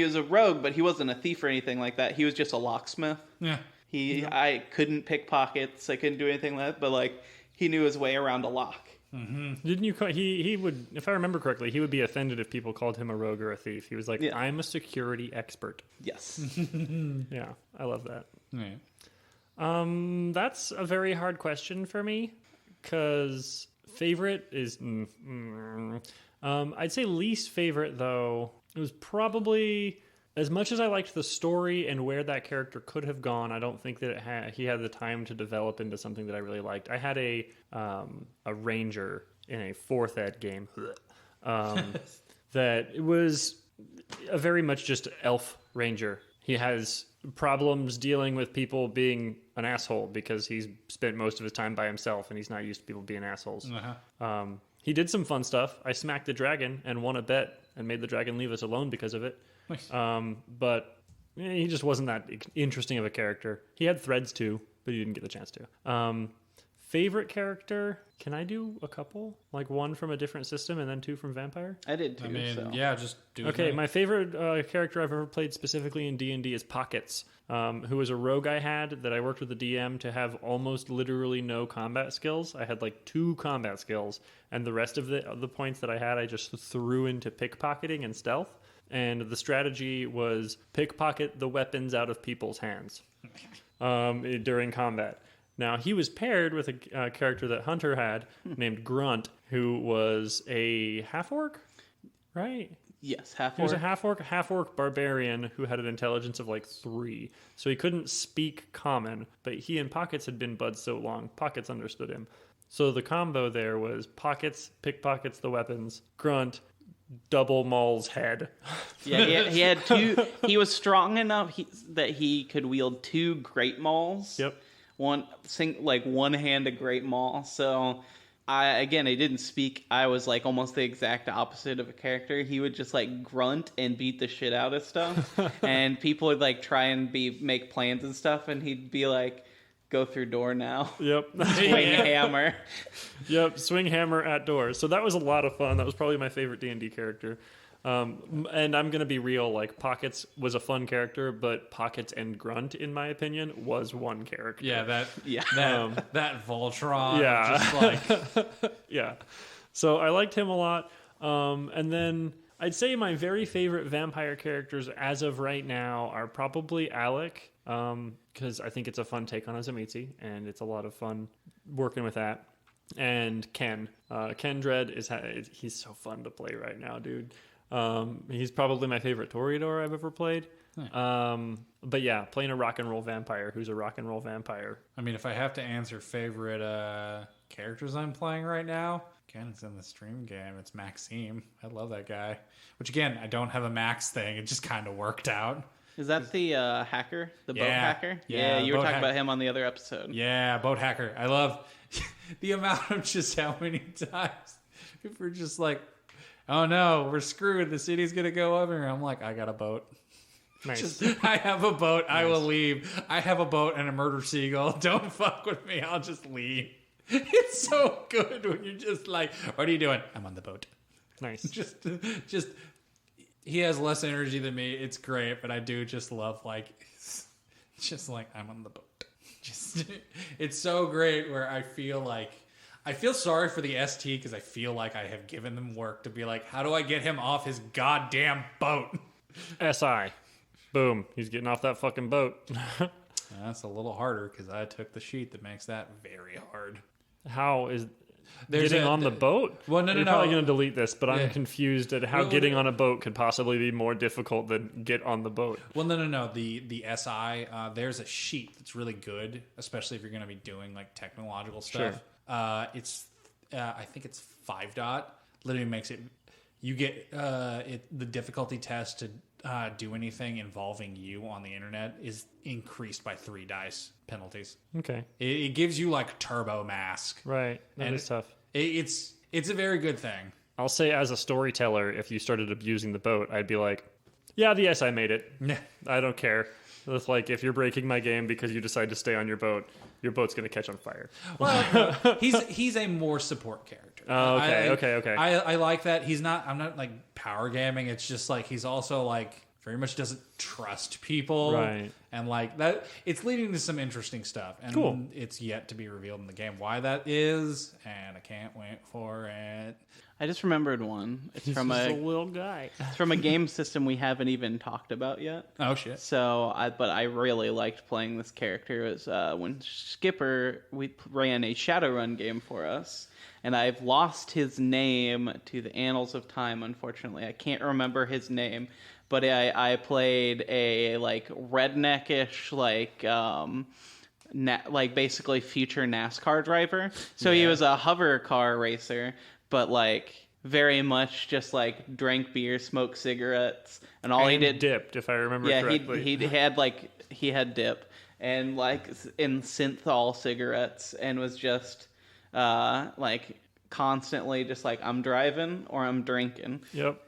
was a rogue, but he wasn't a thief or anything like that. He was just a locksmith. Yeah. I couldn't pick pockets. I couldn't do anything like that, but like he knew his way around a lock. Mm-hmm. Didn't you call, he would, if I remember correctly, he would be offended if people called him a rogue or a thief. He was like, yeah. I'm a security expert. Yes. Yeah, I love that. Yeah. That's a very hard question for me, because favorite is I'd say least favorite, though, it was probably, as much as I liked the story and where that character could have gone, I don't think that he had the time to develop into something that I really liked. I had a ranger in a 4th ed game that it was a very much just elf ranger. He has problems dealing with people being an asshole because he's spent most of his time by himself and he's not used to people being assholes. Uh-huh. He did some fun stuff. I smacked the dragon and won a bet and made the dragon leave us alone because of it. Nice. But he just wasn't that interesting of a character. He had threads too, but he didn't get the chance to. Favorite character? Can I do a couple? Like one from a different system and then 2 from Vampire? I did too. I mean, so. Yeah, just do it. Okay, my favorite character I've ever played specifically in D&D is Pockets, who was a rogue I had that I worked with the DM to have almost literally no combat skills. I had like 2 combat skills, and the rest of the points that I had I just threw into pickpocketing and stealth. And the strategy was pickpocket the weapons out of people's hands. during combat. Now, he was paired with a character that Hunter had named Grunt, who was a half-orc, right? Yes, half-orc. He was a half-orc barbarian who had an intelligence of like 3. So he couldn't speak common, but he and Pockets had been buds so long, Pockets understood him. So the combo there was Pockets pickpockets the weapons, Grunt double mauls head. Yeah, he had 2. He was strong enough that he could wield 2 great mauls. Yep. One-handed great maul. So I didn't speak. I was like almost the exact opposite of a character. He would just like grunt and beat the shit out of stuff, and people would like try and make plans and stuff, and he'd be like, "Go through door now." Yep. Swing hammer. Yep. Swing hammer at doors. So that was a lot of fun. That was probably my favorite D&D character. And I'm gonna be real. Like Pockets was a fun character, but Pockets and Grunt, in my opinion, was one character. Yeah, that Voltron. Yeah. Just like Yeah. So I liked him a lot. And then I'd say my very favorite vampire characters as of right now are probably Alec, because I think it's a fun take on Azamitsi, and it's a lot of fun working with that. And Ken. Ken Dredd he's so fun to play right now, dude. He's probably my favorite Toreador I've ever played. But yeah, playing a rock and roll vampire who's a rock and roll vampire. I mean, if I have to answer favorite characters I'm playing right now, again, it's in the stream game. It's Maxime. I love that guy. Which again, I don't have a Max thing. It just kind of worked out. Is that the hacker? The boat hacker? Yeah, you were talking about him on the other episode. Yeah, boat hacker. I love the amount of just how many times if we're just like, oh no, we're screwed. The city's going to go over. I'm like, I got a boat. Nice. I have a boat. Nice. I will leave. I have a boat and a murder seagull. Don't fuck with me. I'll just leave. It's so good when you're just like, what are you doing? I'm on the boat. Nice. Just he has less energy than me. It's great, but I do just love like, just like I'm on the boat. Just it's so great where I feel sorry for the ST because I feel like I have given them work to be like, how do I get him off his goddamn boat? SI. Boom. He's getting off that fucking boat. That's a little harder because I took the sheet that makes that very hard. How is getting on the boat? Well, no. You're probably going to delete this, but I'm confused at how getting on a boat could possibly be more difficult than get on the boat. Well, no. The SI, there's a sheet that's really good, especially if you're going to be doing like technological stuff. Sure. It's I think it's 5 dot. Literally makes it. You get the difficulty test to do anything involving you on the internet is increased by 3 dice penalties. Okay. It gives you like turbo mask. Right. That is tough. It's a very good thing. I'll say as a storyteller, if you started abusing the boat, I'd be like, yeah, the SI made it. Yeah. I don't care. It's like if you're breaking my game because you decide to stay on your boat's going to catch on fire. Well, he's a more support character. Oh, okay. I like that. I'm not like power gaming. It's just like he's also like very much doesn't trust people. Right. And like that, it's leading to some interesting stuff. And cool. It's yet to be revealed in the game why that is, and I can't wait for it. I just remembered one. It's from a little guy. It's from a game system we haven't even talked about yet. Oh shit! But I really liked playing this character. It was when Skipper ran a Shadowrun game for us, and I've lost his name to the annals of time. Unfortunately, I can't remember his name. But I played a like redneckish like basically future NASCAR driver. So he was a hover car racer, but like very much just like drank beer, smoked cigarettes, and all he did dipped, if I remember correctly. he had dip and like in synthol cigarettes, and was just like constantly just like I'm driving or I'm drinking. Yep.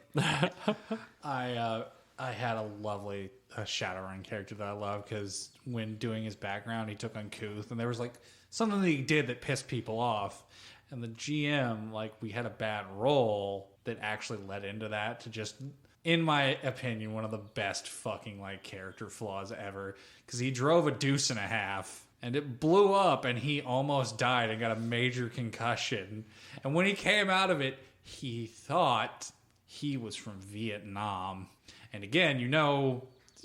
I had a lovely Shadowrun character that I love because when doing his background, he took uncouth, and there was like something that he did that pissed people off, and the GM, like, we had a bad roll that actually led into that to just, in my opinion, one of the best fucking like character flaws ever, because he drove a 2.5 and it blew up and he almost died and got a major concussion, and when he came out of it, he thought he was from Vietnam. And again,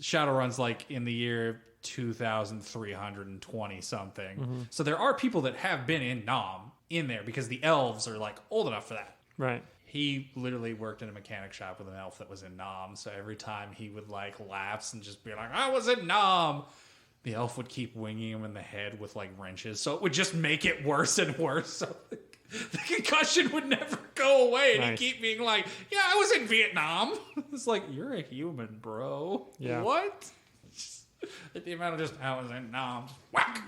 Shadowrun's like in the year 2320 something. So there are people that have been in Nom in there because the elves are like old enough for that. Right. He literally worked in a mechanic shop with an elf that was in Nom. So every time he would like lapse and just be like, I was in Nom, the elf would keep winging him in the head with like wrenches. So it would just make it worse and worse. So the concussion would never go away. And Nice. he'd keep being like, yeah, I was in Vietnam. It's like, you're a human, bro. Yeah. What? The amount of just, I was in Nom. Whack.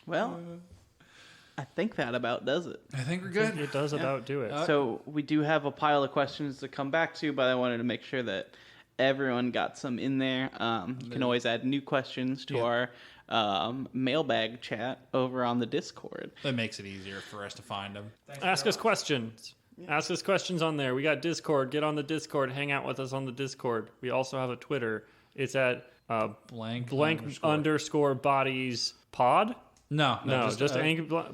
Well, I think that about does it. I think we're good. It does about do it. So we do have a pile of questions to come back to, but I wanted to make sure that everyone got some in there. You can always add new questions to our mailbag chat over on the Discord. That makes it easier for us to find them. Ask us questions. Ask us questions on there. We got Discord. Get on the Discord. Hang out with us on the Discord. We also have a Twitter. It's at Blank underscore bodies pod. No, just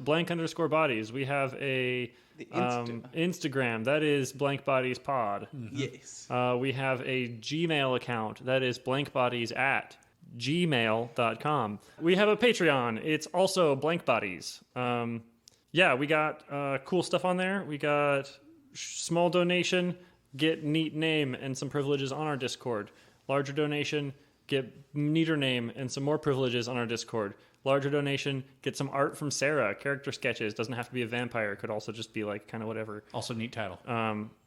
blank underscore bodies. We have a Instagram. That is blank bodies pod. Yes. We have a Gmail account. That is blankbodies at gmail.com. We have a Patreon. It's also blank bodies. We got cool stuff on there. We got small donation, get neat name and some privileges on our Discord. Larger donation, get neater name and some more privileges on our Discord. Larger donation, get some art from Sarah, character sketches. Doesn't have to be a vampire. It could also just be like kind of whatever. Also neat title.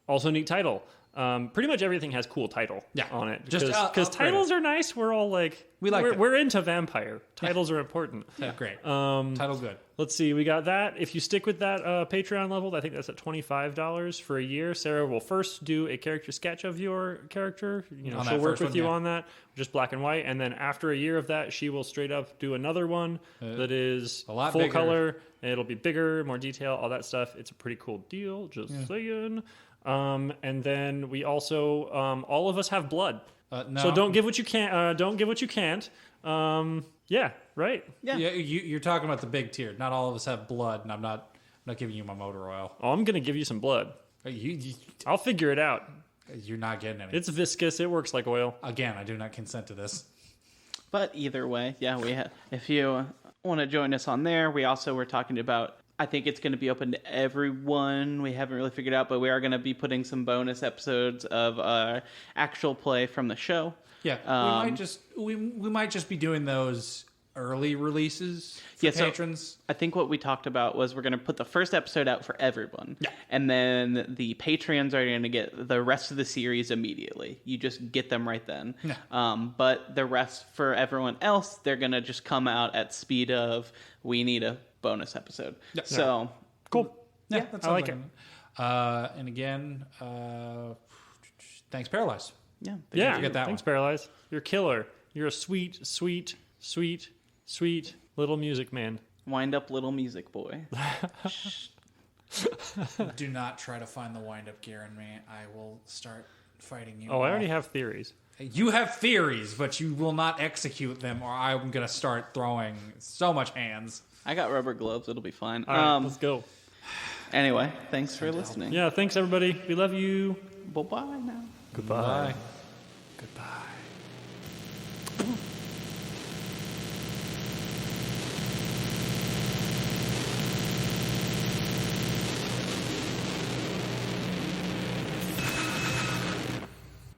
Also neat title. Pretty much everything has cool title on it. Just because titles are nice. We're all like, we're into vampire. Titles are important. Yeah, great. Title good. Let's see. We got that. If you stick with that Patreon level, I think that's at $25 for a year. Sarah will first do a character sketch of your character. She'll work with you on that, just black and white. And then after a year of that, she will straight up do another one that is a lot full bigger. color. It'll be bigger, more detail, all that stuff. It's a pretty cool deal. Just saying. And then we also, all of us have blood. No. So don't give what you can't. Don't give what you can't. Yeah, right. Yeah. You're talking about the big tier. Not all of us have blood, and I'm not giving you my motor oil. Oh, I'm gonna give you some blood. I'll figure it out. You're not getting any. It's viscous. It works like oil. Again, I do not consent to this. But either way, if you want to join us on there, we also were talking about, I think it's going to be open to everyone. We haven't really figured out, but we are going to be putting some bonus episodes of actual play from the show. Yeah, we might just be doing those early releases for patrons. So I think what we talked about was we're going to put the first episode out for everyone. Yeah. And then the patrons are going to get the rest of the series immediately. You just get them right then. Yeah. But the rest for everyone else, they're going to just come out at speed of, we need a bonus episode. Yeah. So Cool. Yeah, that sounds I like it. And again, thanks, Paralyze. yeah. Yeah. get that Thanks, one. Paralyze. You're a killer. You're a sweet, sweet, sweet, sweet little music man. Wind up little music boy. Do not try to find the wind-up gear in me. I will start fighting you. Oh, I already have theories. You have theories, but you will not execute them, or I'm going to start throwing so much hands. I got rubber gloves. It'll be fine. All right, let's go. Anyway, thanks for listening. Yeah, thanks, everybody. We love you. Bye-bye now. Goodbye. Goodbye.